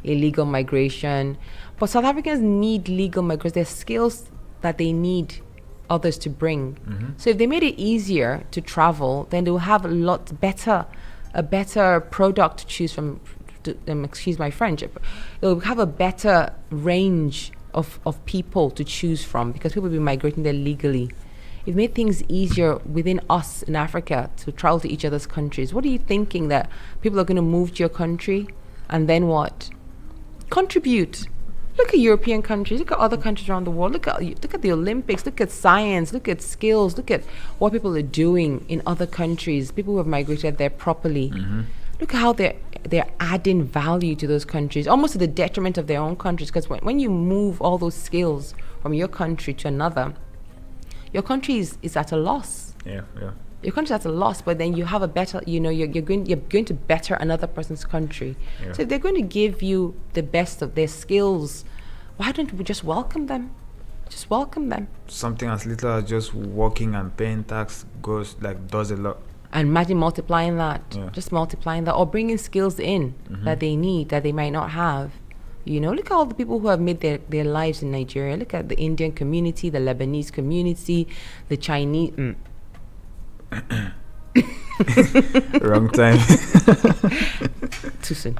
illegal migration, but South Africans need legal migration. There's skills that they need others to bring. So if they made it easier to travel, then they will have a better product to choose from. Excuse my French. They'll have a better range of people to choose from because people will be migrating there legally. It made things easier within us in Africa to travel to each other's countries. What are you thinking, that people are going to move to your country and then what? Contribute. Look at European countries. Look at other countries around the world. Look at the Olympics. Look at science. Look at skills. Look at what people are doing in other countries. People who have migrated there properly. Look at how they're adding value to those countries, almost to the detriment of their own countries. Because when you move all those skills from your country to another, your country is at a loss. Your country's at a loss, but then you have a better, you're going to better another person's country. So if they're going to give you the best of their skills, why don't we just welcome them? Just welcome them. Something as little as just working and paying tax does a lot. And imagine multiplying that, just multiplying that, or bringing skills in that they need, that they might not have. Look at all the people who have made their lives in Nigeria. Look at the Indian community, the Lebanese community, the Chinese. Wrong time. Too soon.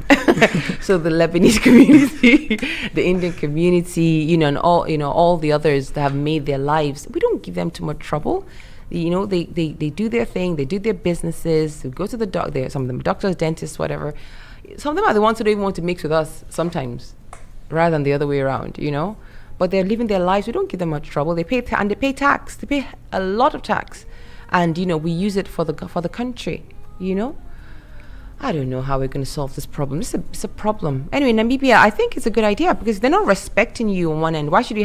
So the Lebanese community, the Indian community, and all the others that have made their lives. We don't give them too much trouble. They do their thing. They do their businesses. They go to the doctor. Some of them doctors, dentists, whatever. Some of them are the ones who don't even want to mix with us sometimes, rather than the other way around, But they're living their lives. We don't give them much trouble. They pay and they pay tax. They pay a lot of tax, and we use it for the country. I don't know how we're going to solve this problem. It's a problem. Anyway, Namibia, I think it's a good idea because they're not respecting you on one end. Why shouldn't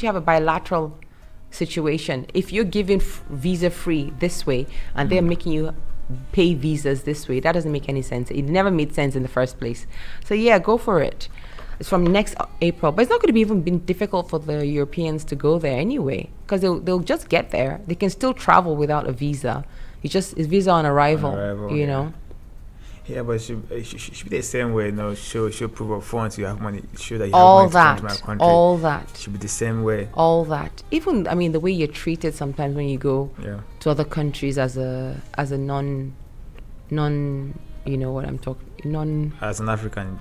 you have a bilateral situation if you're giving visa free this way and they're making you pay visas this way? That doesn't make any sense. It never made sense in the first place. So go for it. It's from next April, but it's not going to be even been difficult for the Europeans to go there anyway because they'll just get there. They can still travel without a visa. It's visa on arrival. Yeah, but it should be the same way. Show proof of funds. You have money. Show that you all have money to come to my country. All that should be the same way. All that. Even the way you're treated sometimes when you go to other countries as a non. You know what I'm talking. As an African,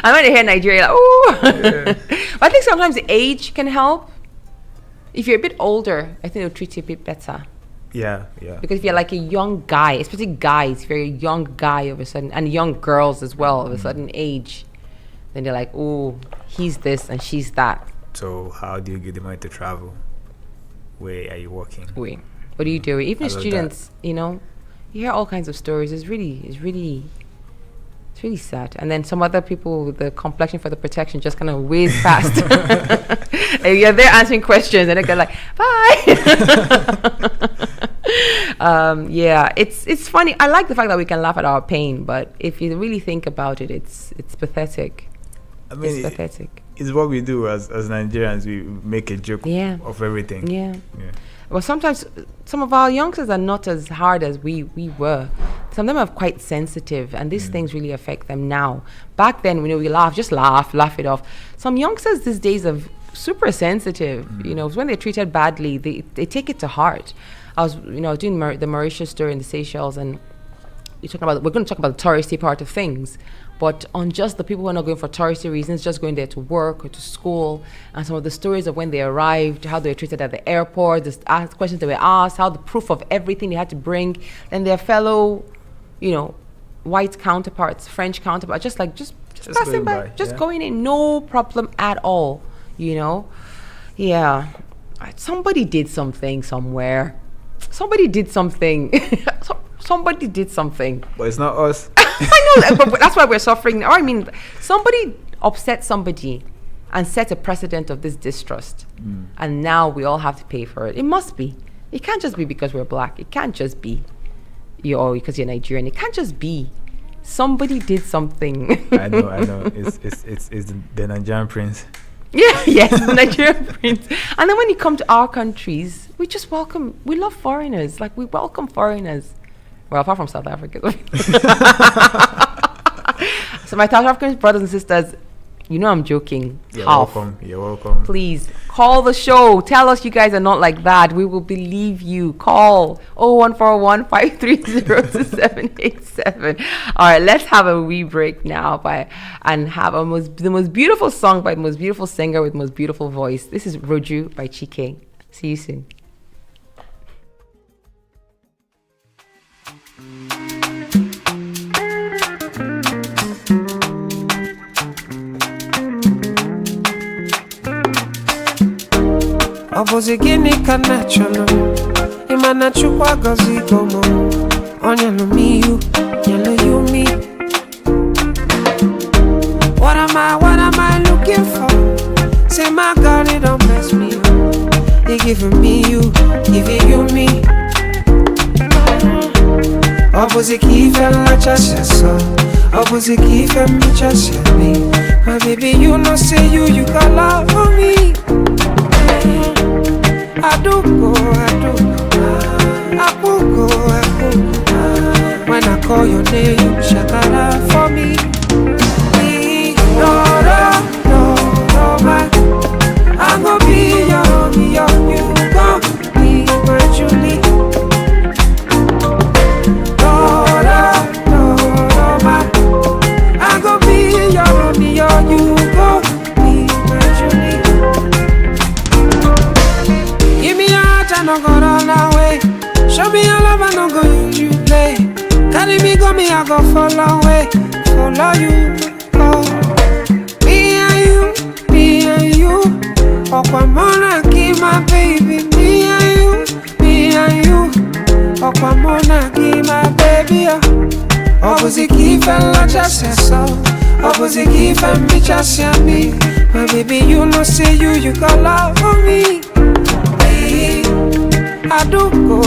I might hear Nigeria. But I think sometimes age can help. If you're a bit older, I think they'll treat you a bit better. Yeah. Because if you're like a young guy, especially guys, if you're a young guy of a sudden, and young girls as well of a certain age, then they're like, oh, he's this and she's that. So how do you get the money to travel? Where are you working? What do you do? Even students, you hear all kinds of stories. It's really sad. And then some other people with the complexion for the protection just kind of whiz past. And you're there answering questions and they're like, bye. It's funny. I like the fact that we can laugh at our pain, but if you really think about it, it's pathetic. I mean, it's pathetic. It's what we do as Nigerians. We make a joke of everything. Yeah. Well, sometimes some of our youngsters are not as hard as we were. Some of them are quite sensitive, and these things really affect them now. Back then, we laugh it off. Some youngsters these days are super sensitive. When they're treated badly, they take it to heart. I was, doing the Mauritius story in the Seychelles, and we're going to talk about the touristy part of things. But on just the people who are not going for touristy reasons, just going there to work or to school, and some of the stories of when they arrived, how they were treated at the airport, the questions they were asked, how the proof of everything they had to bring, and their fellow, white counterparts, French counterparts, just passing by, going in, no problem at all, Yeah. Somebody did something somewhere. Somebody did something. Somebody did something. But it's not us. I know, but that's why we're suffering. Or I mean, somebody upset somebody and set a precedent of this distrust. And now we all have to pay for it. It must be. It can't just be because we're black. It can't just be because you're Nigerian. It can't just be. Somebody did something. I know. It's the Nigerian prince. Yes, the Nigerian prince. And then when you come to our countries, we love foreigners. Like, we welcome foreigners. Well, apart from South Africa. So my South African brothers and sisters, I'm joking. You're welcome. Please call the show. Tell us you guys are not like that. We will believe you. Call 01415302787. All right, let's have a wee break now and have the most beautiful song by the most beautiful singer with the most beautiful voice. This is Roju by Chike. See you soon. Obozi gini ka nacholo Imana chukwa gozi gomo Onyalo miyu, nyalo you me What am I looking for? Say my God, it don't mess me up He giving me you, giving you me Obozi kife la chasesa Obozi kife mi chasemi My baby, you know say you got love for me I do go. When I call your name, shakara for me. No, man. I'm gonna be your, you gon' be my Julie. No, man. I'm gonna be your, you gon' be my Julie. I no go run away. Show me your love, I no go use you play. Carry me, go me, I go follow away. Follow you, oh. Me and you. Okwamona, keep my baby. Me and you. Okwamona, keep my baby. Opposite keep and la chasesa. Opposite keep and me chasemi. My baby, you know say you got love for me. I do go.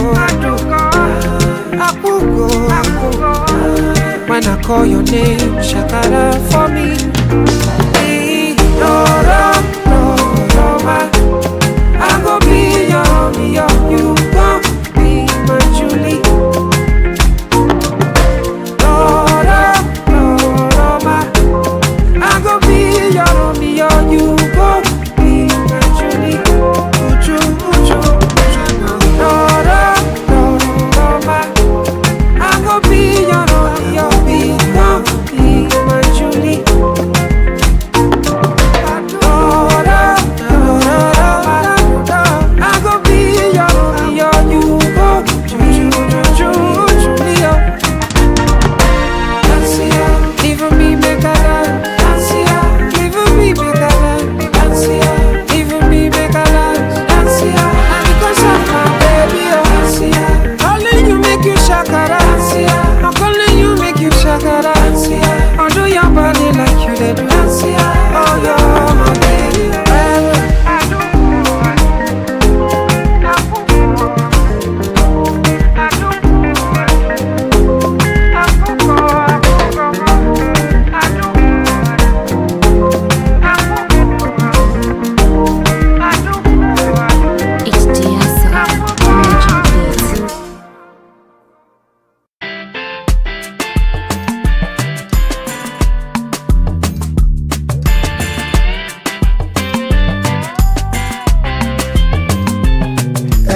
When I call your name, shakara for me. No, man. I go be your, you gon' be my Julie. No, man. I go be your, you gon' be my Julie.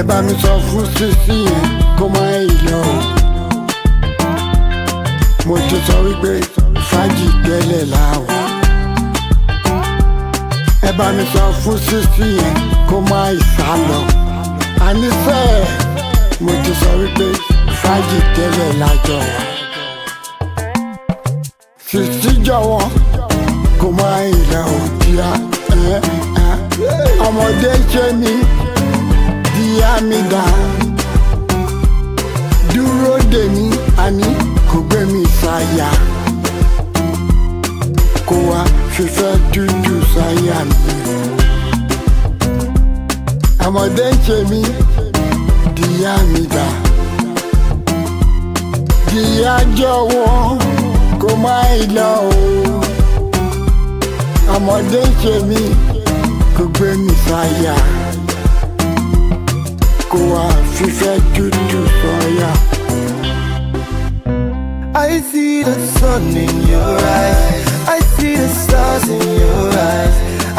ẹ bá mi sọ fún sísí yẹn kó má lọ. Mo ti sọ wípé fàájì tẹ́lẹ̀ láwọ̀. Ẹ bá mi sọ fún sísí yẹn kó má sálọ. Àníṣe mo ti sọ wípé fàájì tẹ́lẹ̀ lájọ wa. Sísí jọ̀wọ́ kó má lọ kíá. Ọmọdé ṣe mí díá mi dá. Dúró dè mí àní kò gbé mi sáyà. Kó wá fífẹ́ dúdú sáyà mi. Ọmọdé ṣe mí díá mi dá. Díá jọ̀wọ́ kó má lọ o. Ọmọdé ṣe mí kò gbé mi sáyà. Kó wá fífẹ́ dúdú sáyà. I see the sun in your eyes, I see the stars in your eyes,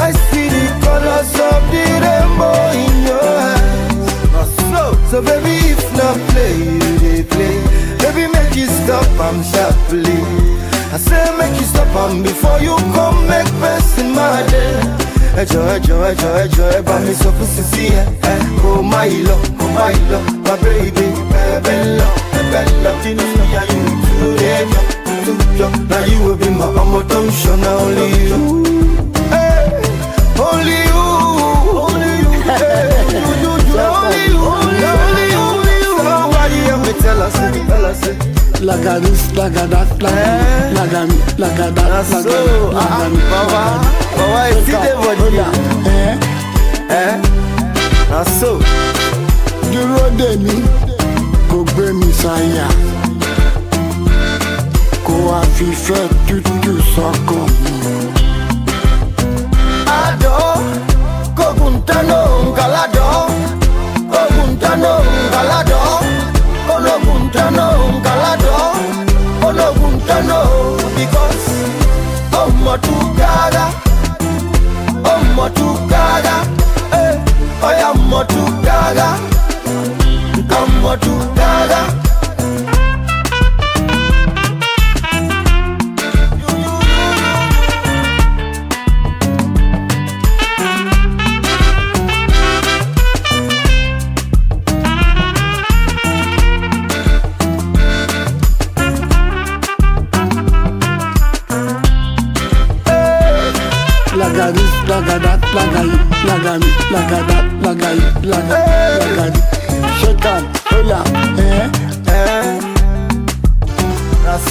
I see the colors of the rainbow in your eyes. So baby, if not play, you dey play. Baby, make you stop, I'm sharply. I say make you stop, and before you come make mess in my day. Enjoy, but me so pussy, oh my love, my baby, bella, you know me and you today. Now you will be my attention, only you, only you, only you, only you. Why do you have me tell us it? Like a this, like a that, like a me, like a that, like a me, like a me. Baba, I see the body. So, dúró dè mí, kò gbé mi sáyà. Kó wá fífẹ́ dúdú sọ́kàn mi. Adó, Koguntano, Galado, Koguntano, Galado, Koguntano, Galado, Koguntano, because Omo Tukada, I am Motukada, I'm Motukada. Like a this, like a that, like a me, like a that, like a shake on, hola,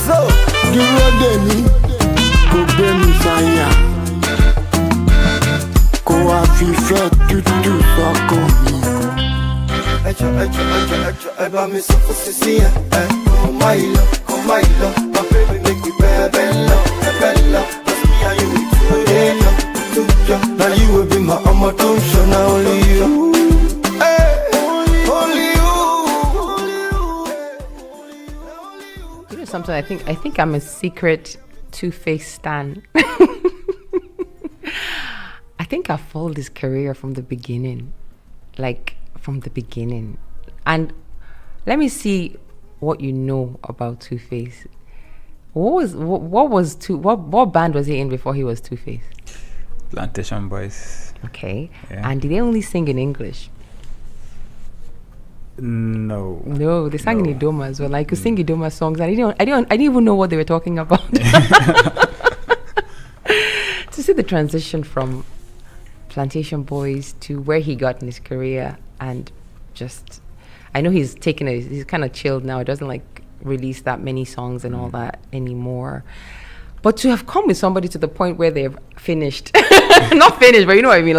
So, dúró dè mí, kò gbé mi sáyà. Kó wá fífẹ́ dúdú sọ́kàn mi. Eba me so pussy, oh my love, my baby make me bella. Just me and you today. Now you will be my attention, only you, only you. You know something? I think I'm a secret two-faced stan. I think I followed his career from the beginning, And let me see what you know about Two-Face. What band was he in before he was Two-Face? Plantation Boys. Okay. Yeah. And did they only sing in English? No, they sang in Idoma as well. I could sing Idoma songs. I didn't even know what they were talking about. To see the transition from Plantation Boys to where he got in his career, and just, I know he's kind of chilled now. He doesn't release that many songs and all that anymore. But to have come with somebody to the point where they've finished, not finished, but you know what I mean,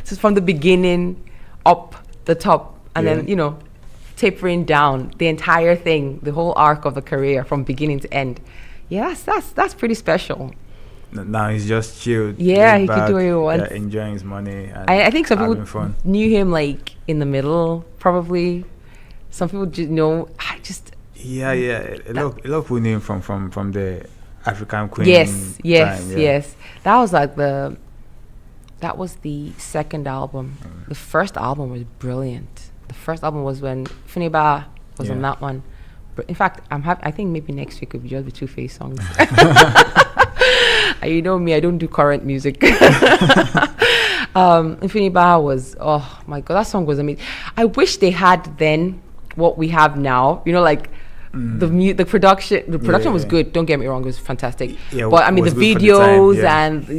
just from the beginning up the top, and then, tapering down the entire thing, the whole arc of the career from beginning to end. Yeah, that's pretty special. Now he's just chilled. Yeah, he could do what he wants. Enjoying his money. And I think some people fun. knew him in the middle, probably. Some people just know. Yeah. A lot of people knew him from the African Queen. Yes. That was the second album. The first album was brilliant. The first album was when Funiba was on that one. But in fact, I think maybe next week could just be 2 Face songs. You know me, I don't do current music. Funiba was, oh my God, that song was amazing. I wish they had then what we have now. You know, like the production was good. Don't get me wrong, it was fantastic. Yeah, but I mean the videos and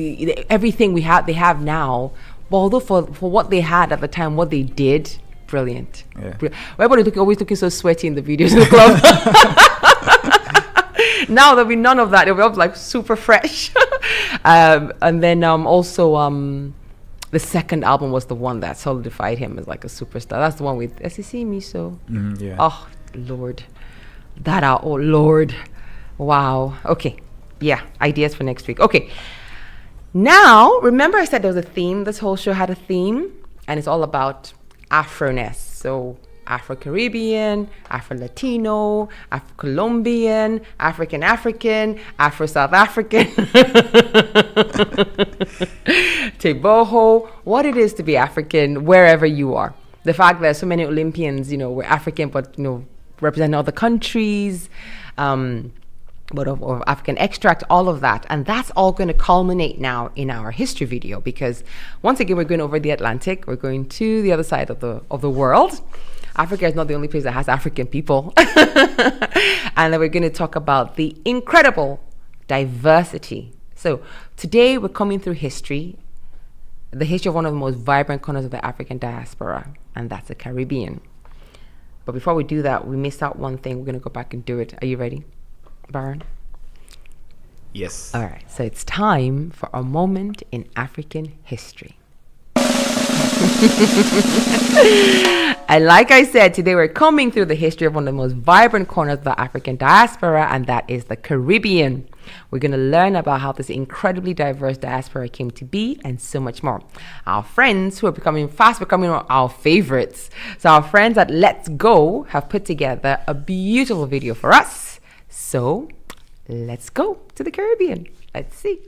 everything they have now. But although for what they had at the time, what they did, brilliant. Yeah. Everybody always looking so sweaty in the videos in the club. Now there'll be none of that. It'll be all like super fresh. And then also the second album was the one that solidified him as like a superstar. That's the one with SEC Miso. Oh Lord, oh Lord, wow. Okay, yeah, ideas for next week. Okay, now remember I said there was a theme. This whole show had a theme, and it's all about Afro-ness. So Afro-Caribbean, Afro-Latino, Afro-Colombian, African, Afro-South African, Teboho, what it is to be African wherever you are. The fact that so many Olympians, were African, but, represent other countries, but of African extract, all of that. And that's all going to culminate now in our history video, because once again, we're going over the Atlantic. We're going to the other side of the world. Africa is not the only place that has African people. And then we're going to talk about the incredible diversity. So today we're coming through history, the history of one of the most vibrant corners of the African diaspora, and that's the Caribbean. But before we do that, we missed out one thing. We're going to go back and do it. Are you ready, Baron? Yes. All right. So it's time for a moment in African history. And like I said, today we're coming through the history of one of the most vibrant corners of the African diaspora, and that is the Caribbean. We're going to learn about how this incredibly diverse diaspora came to be, and so much more. Our friends who are fast becoming our favorites. So our friends at Let's Go have put together a beautiful video for us. So let's go to the Caribbean. Let's see.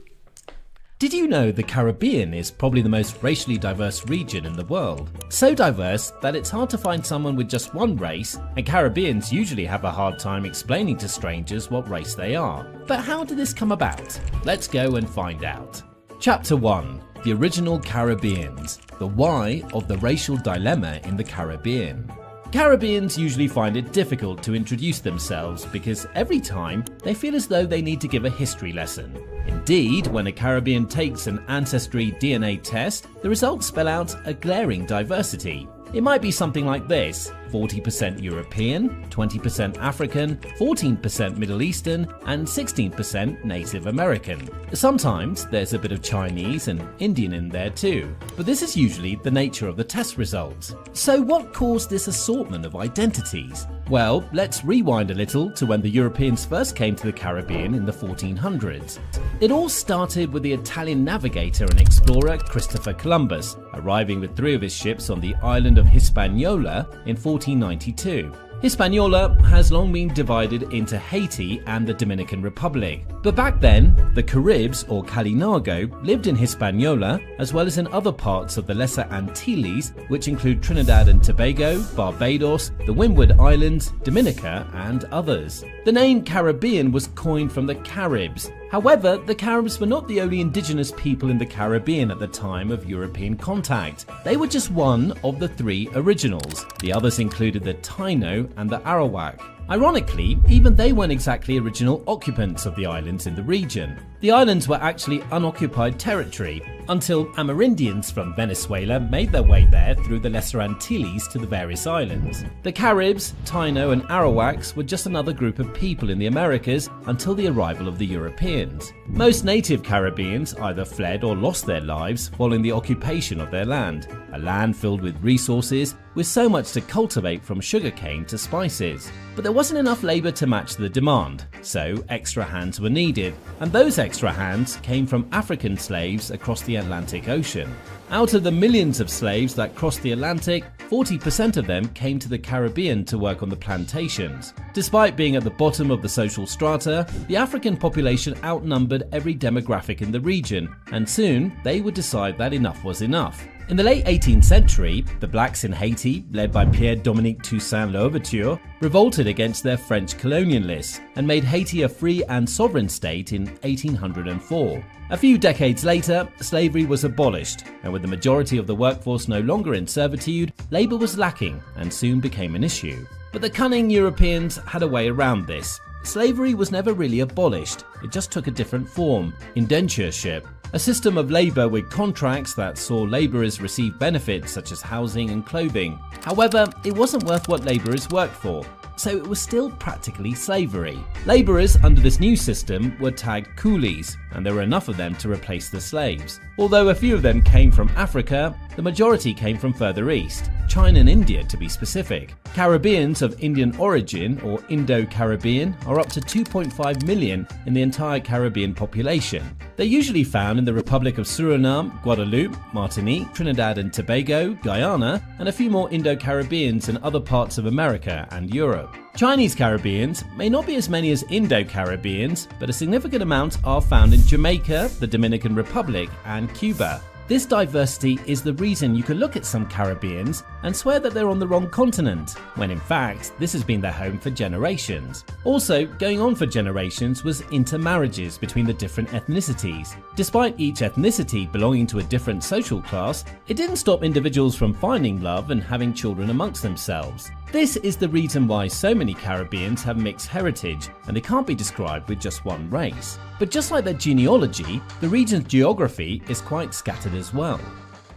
Did you know the Caribbean is probably the most racially diverse region in the world? So diverse that it's hard to find someone with just one race, and Caribbeans usually have a hard time explaining to strangers what race they are. But how did this come about? Let's go and find out. Chapter 1. The Original Caribbeans. The why of the racial dilemma in the Caribbean. Caribbeans usually find it difficult to introduce themselves because every time they feel as though they need to give a history lesson. Indeed, when a Caribbean takes an ancestry DNA test, the results spell out a glaring diversity. It might be something like this: 40% European, 20% African, 14% Middle Eastern, and 16% Native American. Sometimes there's a bit of Chinese and Indian in there too, but this is usually the nature of the test results. So what caused this assortment of identities? Well, let's rewind a little to when the Europeans first came to the Caribbean in the 1400s. It all started with the Italian navigator and explorer Christopher Columbus, arriving with 3 of his ships on the island of Hispaniola in 1492. Hispaniola has long been divided into Haiti and the Dominican Republic. But back then, the Caribs, or Kalinago, lived in Hispaniola, as well as in other parts of the Lesser Antilles, which include Trinidad and Tobago, Barbados, the Windward Islands, Dominica, and others. The name Caribbean was coined from the Caribs. However, the Caribs were not the only indigenous people in the Caribbean at the time of European contact. They were just one of the 3 originals. The others included the Taino and the Arawak. Ironically, even they weren't exactly original occupants of the islands in the region. The islands were actually unoccupied territory until Amerindians from Venezuela made their way there through the Lesser Antilles to the various islands. The Caribs, Taino and Arawaks were just another group of people in the Americas until the arrival of the Europeans. Most native Caribbeans either fled or lost their lives following the occupation of their land, a land filled with resources with so much to cultivate from sugarcane to spices. But there wasn't enough labour to match the demand, so extra hands were needed, and those extra hands came from African slaves across the Atlantic Ocean. Out of the millions of slaves that crossed the Atlantic, 40% of them came to the Caribbean to work on the plantations. Despite being at the bottom of the social strata, the African population outnumbered every demographic in the region, and soon they would decide that enough was enough. In the late 18th century, the blacks in Haiti, led by Pierre-Dominique Toussaint Louverture, revolted against their French colonialists and made Haiti a free and sovereign state in 1804. A few decades later, slavery was abolished, and with the majority of the workforce no longer in servitude, labour was lacking and soon became an issue. But the cunning Europeans had a way around this. Slavery was never really abolished, it just took a different form, indentureship, a system of labour with contracts that saw labourers receive benefits such as housing and clothing. However, it wasn't worth what labourers worked for, so it was still practically slavery. Labourers under this new system were tagged coolies, and there were enough of them to replace the slaves. Although a few of them came from Africa, the majority came from further east, China and India to be specific. Caribbeans of Indian origin, or Indo-Caribbean, are up to 2.5 million in the entire Caribbean population. They're usually found in the Republic of Suriname, Guadeloupe, Martinique, Trinidad and Tobago, Guyana, and a few more Indo-Caribbeans in other parts of America and Europe. Chinese Caribbeans may not be as many as Indo-Caribbeans, but a significant amount are found in Jamaica, the Dominican Republic, and Cuba. This diversity is the reason you can look at some Caribbeans and swear that they're on the wrong continent, when in fact this has been their home for generations. Also, going on for generations was intermarriages between the different ethnicities. Despite each ethnicity belonging to a different social class, it didn't stop individuals from finding love and having children amongst themselves. This is the reason why so many Caribbeans have mixed heritage, and they can't be described with just one race. But just like their genealogy, the region's geography is quite scattered as well.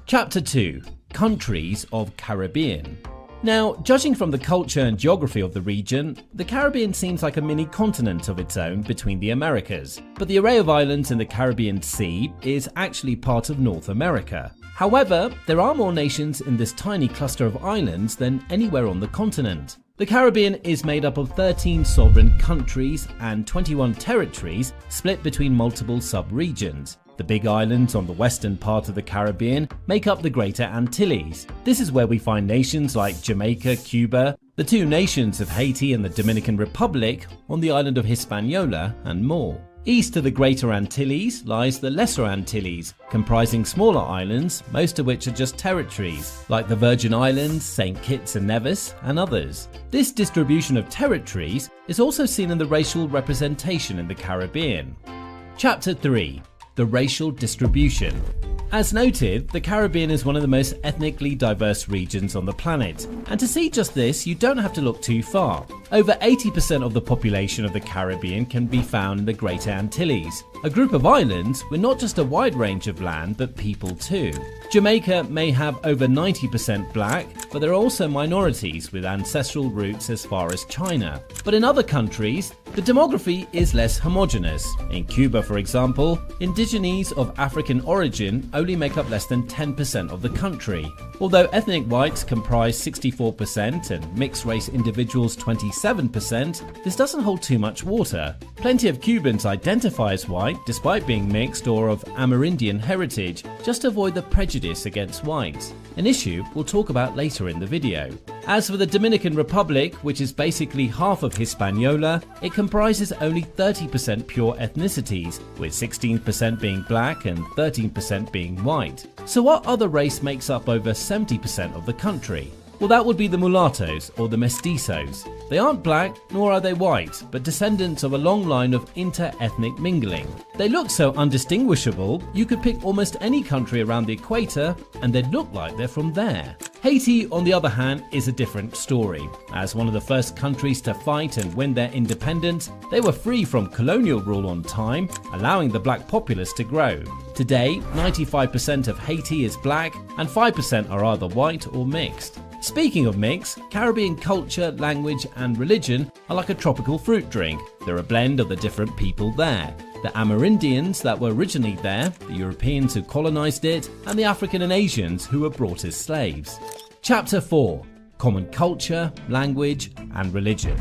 Chapter 2. Countries of Caribbean. Now, judging from the culture and geography of the region, the Caribbean seems like a mini continent of its own between the Americas. But the array of islands in the Caribbean Sea is actually part of North America. However, there are more nations in this tiny cluster of islands than anywhere on the continent. The Caribbean is made up of 13 sovereign countries and 21 territories split between multiple sub-regions. The big islands on the western part of the Caribbean make up the Greater Antilles. This is where we find nations like Jamaica, Cuba, the two nations of Haiti and the Dominican Republic on the island of Hispaniola, and more. East of the Greater Antilles lies the Lesser Antilles, comprising smaller islands, most of which are just territories, like the Virgin Islands, St. Kitts and Nevis, and others. This distribution of territories is also seen in the racial representation in the Caribbean. Chapter 3. The racial distribution. As noted, the Caribbean is one of the most ethnically diverse regions on the planet, and to see just this, you don't have to look too far. Over 80% of the population of the Caribbean can be found in the Greater Antilles, a group of islands with not just a wide range of land but people too. Jamaica may have over 90% black, but there are also minorities with ancestral roots as far as China. But in other countries, the demography is less homogeneous. In Cuba, for example, indigenes of African origin only make up less than 10% of the country. Although ethnic whites comprise 64% and mixed race individuals 27%, this doesn't hold too much water. Plenty of Cubans identify as white despite being mixed or of Amerindian heritage, just to avoid the prejudice against whites, an issue we'll talk about later in the video. As for the Dominican Republic, which is basically half of Hispaniola, it comprises only 30% pure ethnicities, with 16% being black and 13% being white. So what other race makes up over 70% of the country? Well, that would be the mulattoes, or the mestizos. They aren't black, nor are they white, but descendants of a long line of inter-ethnic mingling. They look so undistinguishable, you could pick almost any country around the equator, and they'd look like they're from there. Haiti, on the other hand, is a different story. As one of the first countries to fight and win their independence, they were free from colonial rule on time, allowing the black populace to grow. Today, 95% of Haiti is black, and 5% are either white or mixed. Speaking of mix, Caribbean culture, language and religion are like a tropical fruit drink. They're a blend of the different people there. The Amerindians that were originally there, the Europeans who colonized it, and the African and Asians who were brought as slaves. Chapter 4. Common culture, language and religion.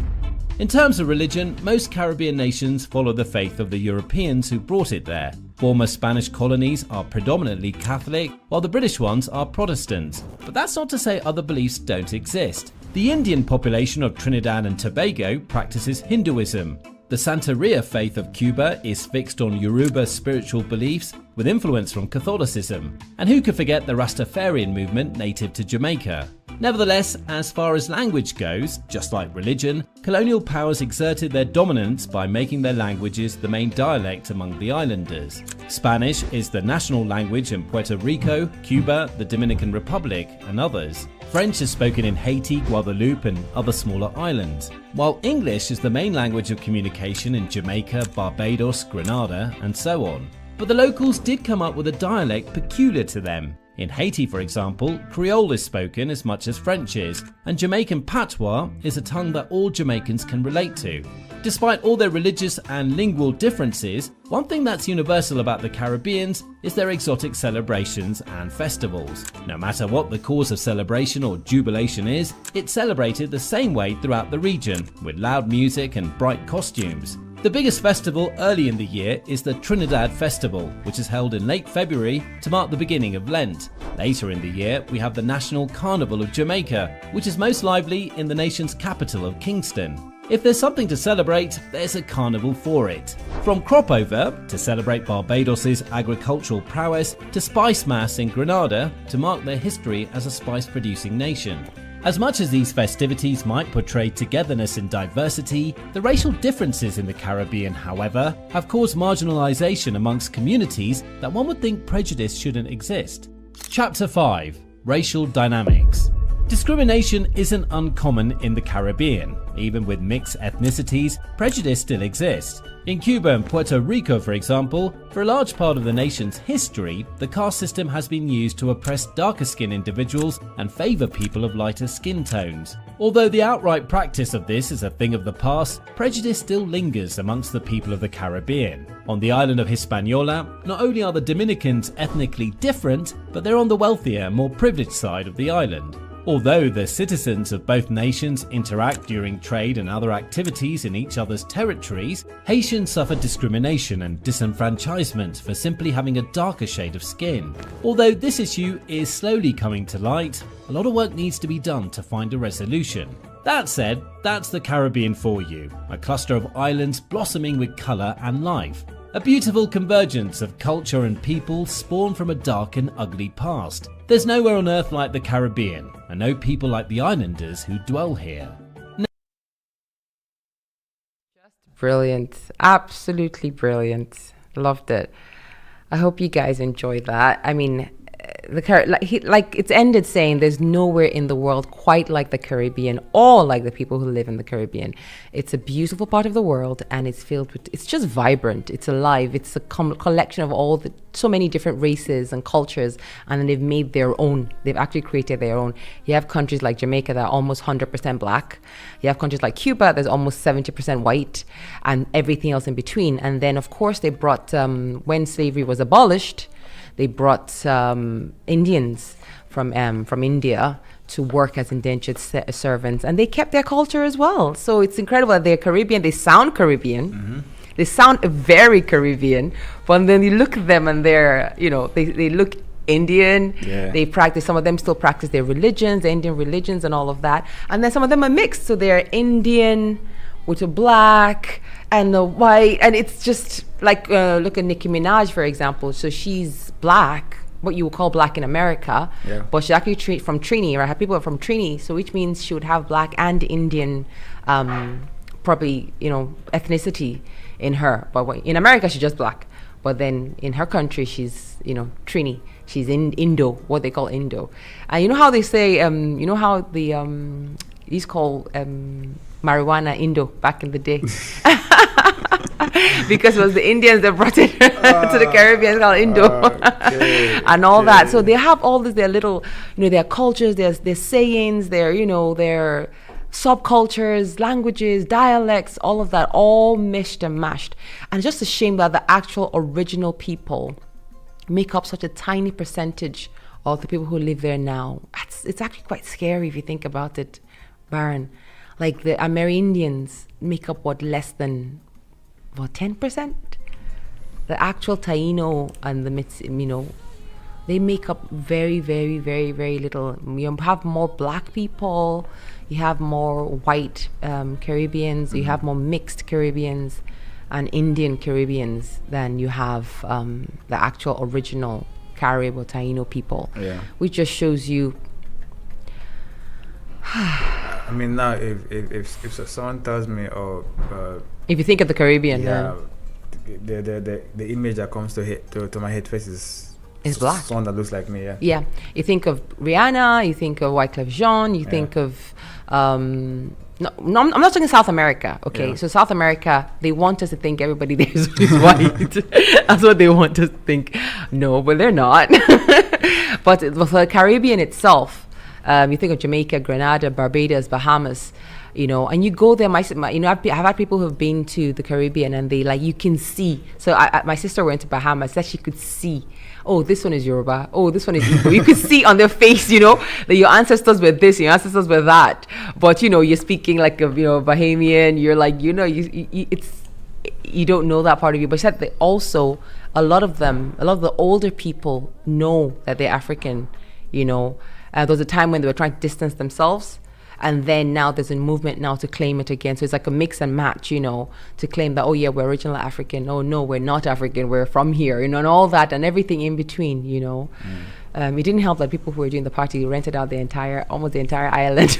In terms of religion, most Caribbean nations follow the faith of the Europeans who brought it there. Former Spanish colonies are predominantly Catholic, while the British ones are Protestant. But that's not to say other beliefs don't exist. The Indian population of Trinidad and Tobago practices Hinduism. The Santeria faith of Cuba is fixed on Yoruba spiritual beliefs with influence from Catholicism. And who could forget the Rastafarian movement native to Jamaica? Nevertheless, as far as language goes, just like religion, colonial powers exerted their dominance by making their languages the main dialect among the islanders. Spanish is the national language in Puerto Rico, Cuba, the Dominican Republic, and others. French is spoken in Haiti, Guadeloupe, and other smaller islands, while English is the main language of communication in Jamaica, Barbados, Grenada, and so on. But the locals did come up with a dialect peculiar to them. In Haiti, for example, Creole is spoken as much as French is, and Jamaican patois is a tongue that all Jamaicans can relate to. Despite all their religious and lingual differences, one thing that's universal about the Caribbeans is their exotic celebrations and festivals. No matter what the cause of celebration or jubilation is, it's celebrated the same way throughout the region, with loud music and bright costumes. The biggest festival early in the year is the Trinidad Festival, which is held in late February to mark the beginning of Lent. Later in the year, we have the National Carnival of Jamaica, which is most lively in the nation's capital of Kingston. If there's something to celebrate, there's a carnival for it. From crop over, to celebrate Barbados's agricultural prowess, to Spice Mass in Grenada, to mark their history as a spice-producing nation. As much as these festivities might portray togetherness in diversity, the racial differences in the Caribbean, however, have caused marginalisation amongst communities that one would think prejudice shouldn't exist. Chapter 5. Racial Dynamics. Discrimination isn't uncommon in the Caribbean. Even with mixed ethnicities, prejudice still exists. In Cuba and Puerto Rico, for example, for a large part of the nation's history, the caste system has been used to oppress darker-skinned individuals and favour people of lighter skin tones. Although the outright practice of this is a thing of the past, prejudice still lingers amongst the people of the Caribbean. On the island of Hispaniola, not only are the Dominicans ethnically different, but they're on the wealthier, more privileged side of the island. Although the citizens of both nations interact during trade and other activities in each other's territories, Haitians suffer discrimination and disenfranchisement for simply having a darker shade of skin. Although this issue is slowly coming to light, a lot of work needs to be done to find a resolution. That said, that's the Caribbean for you, a cluster of islands blossoming with colour and life. A beautiful convergence of culture and people spawned from a dark and ugly past. There's nowhere on earth like the Caribbean, and no people like the islanders who dwell here. Brilliant. Absolutely brilliant. Loved it. I hope you guys enjoyed that. I mean, it's ended saying there's nowhere in the world quite like the Caribbean or like the people who live in the Caribbean. It's a beautiful part of the world, and it's filled with, it's just vibrant, it's alive, it's a collection of so many different races and cultures, and then they've made their own. They've actually created their own. You have countries like Jamaica that are almost 100% black. You have countries like Cuba that's almost 70% white, and everything else in between. And then of course they brought, when slavery was abolished, they brought Indians from India to work as indentured servants, and they kept their culture as well. So it's incredible that they're Caribbean. They sound Caribbean. Mm-hmm. They sound very Caribbean, but then you look at them and they're, they look Indian. Yeah. They practice, some of them still practice their religions, their Indian religions and all of that. And then some of them are mixed. So they're Indian with a black and a white. And it's just like, look at Nicki Minaj, for example. So she's black, what you would call black in America, but she's actually from Trini, right? Her people are from Trini, so which means she would have black and Indian, probably, ethnicity in her. But in America, she's just black. But then in her country, she's, Trini. She's in Indo, what they call Indo. And you know how they say, how the, these call marijuana Indo back in the day? Because it was the Indians that brought it to the Caribbean, called Indo, and all that. So they have all this, their little, their cultures, their sayings, their subcultures, languages, dialects, all of that, all mished and mashed. And it's just a shame that the actual original people make up such a tiny percentage of the people who live there now. It's actually quite scary if you think about it, Baron. Like the Amerindians make up less than 10%? The actual Taino and the They make up very, very, very, very little. You have more black people, you have more white Caribbeans, you have more mixed Caribbeans and Indian Caribbeans than you have the actual original Carib or Taino people. Yeah. Which just shows you. I mean, now if someone tells me, if you think of the Caribbean, the image that comes to my head first is black. Someone that looks like me. Yeah. Yeah. You think of Rihanna. You think of Wyclef Jean. You think of. No, I'm not talking South America. Okay, so South America, they want us to think everybody there is white. That's what they want us to think. No, but they're not. But for the Caribbean itself, you think of Jamaica, Grenada, Barbados, Bahamas, you know, and you go there. I've had people who've been to the Caribbean, and they you can see. So my sister went to Bahamas. That she could see. Oh, this one is Yoruba. Oh, this one is Igbo. You could see on their face, you know, that your ancestors were this, your ancestors were that. But you know, you're speaking like a Bahamian. You're like, you know, you don't know that part of you. But said that also a lot of the older people know that they're African. You know, there was a time when they were trying to distance themselves. And then now there's a movement now to claim it again. So it's like a mix and match, you know, to claim that, oh yeah, we're original African. Oh no, we're not African. We're from here, you know, and all that and everything in between, you know. It didn't help that people who were doing the party rented out almost the entire island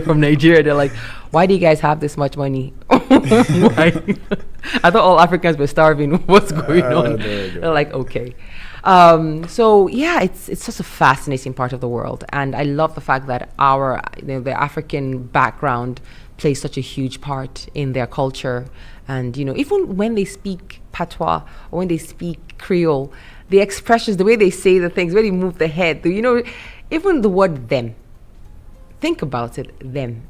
from Nigeria. They're like, why do you guys have this much money? Why? I thought all Africans were starving. What's going on? They're like, okay. So yeah, it's such a fascinating part of the world, and I love the fact that the African background plays such a huge part in their culture. And you know, even when they speak patois or when they speak Creole, the expressions, the way they say the things, the way they move the head, you know, even the word them. Think about it, them.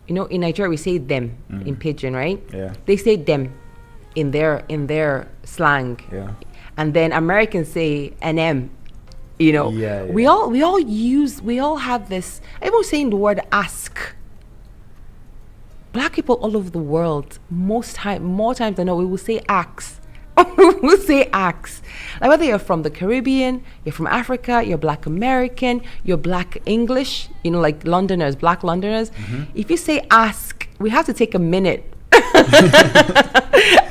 You know, in Nigeria we say them in Pidgin, right? Yeah. They say them in their slang. Yeah. And then Americans say NM, you know. Yeah. We all have this. Everyone's saying the word ask. Black people all over the world, more times than not, we will say ask. We'll say ask. Like whether you're from the Caribbean, you're from Africa, you're Black American, you're Black English, you know, like Londoners, Black Londoners. If you say ask, we have to take a minute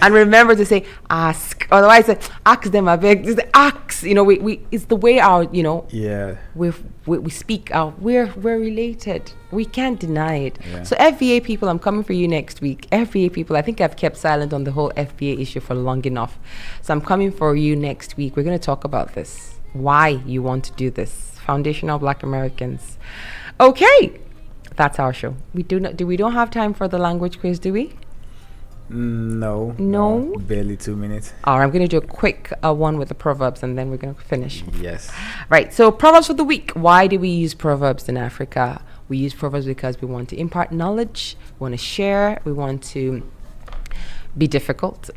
and remember to say ask. Otherwise, ask them. I beg. Just ask. You know, we it's the way our, you know. Yeah. We speak out. We're related. We can't deny it. Yeah. So FBA people, I'm coming for you next week. FBA people, I think I've kept silent on the whole FBA issue for long enough. So I'm coming for you next week. We're going to talk about this. Why you want to do this. Foundational Black Americans. Okay. That's our show. We don't have time for the language quiz, do we? No. Barely 2 minutes. All right, I'm going to do a quick one with the proverbs, and then we're going to finish. Yes. Right. So proverbs for the week. Why do we use proverbs in Africa? We use proverbs because we want to impart knowledge. We want to share. We want to be difficult.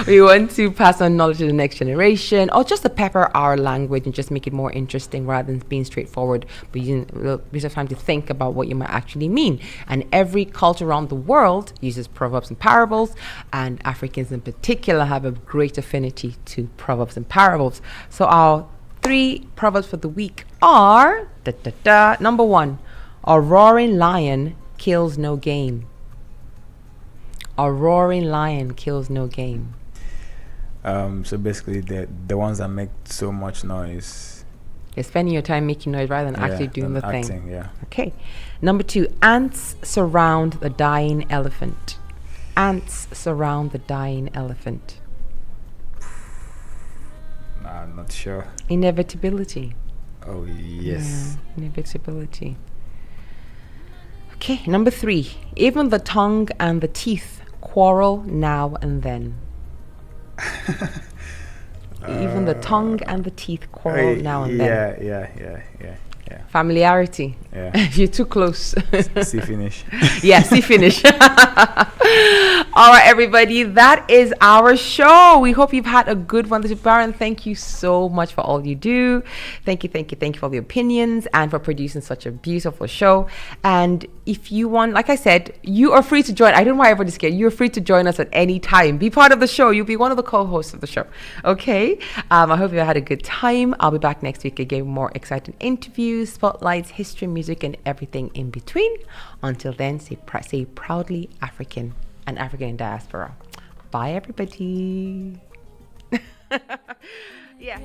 we want to pass on knowledge to the next generation, or just to pepper our language and just make it more interesting rather than being straightforward, but using a bit of time to think about what you might actually mean. And every culture around the world uses proverbs and parables, and Africans in particular have a great affinity to proverbs and parables. So our 3 proverbs for the week are number 1, a roaring lion kills no game. A roaring lion kills no game. So basically, the ones that make so much noise. You're spending your time making noise rather than actually doing the thing. Acting, yeah. Okay. Number 2, ants surround the dying elephant. Ants surround the dying elephant. I'm not sure. Inevitability. Oh, yes. Yeah, inevitability. Okay, number 3, even the tongue and the teeth quarrel now and then. Even the tongue and the teeth quarrel now and then. Yeah. Yeah. Familiarity. Yeah. You're too close. See finish. Yeah, see finish. All right, everybody, that is our show. We hope you've had a good one. This is Baron. Thank you so much for all you do. Thank you for all the opinions and for producing such a beautiful show. And if you want, like I said, you are free to join. I don't know why everybody's scared. You're free to join us at any time. Be part of the show. You'll be one of the co-hosts of the show. Okay? I hope you had a good time. I'll be back next week again with more exciting interviews, spotlights, history, music, and everything in between. Until then, say proudly African and African in diaspora. Bye, everybody. Yeah.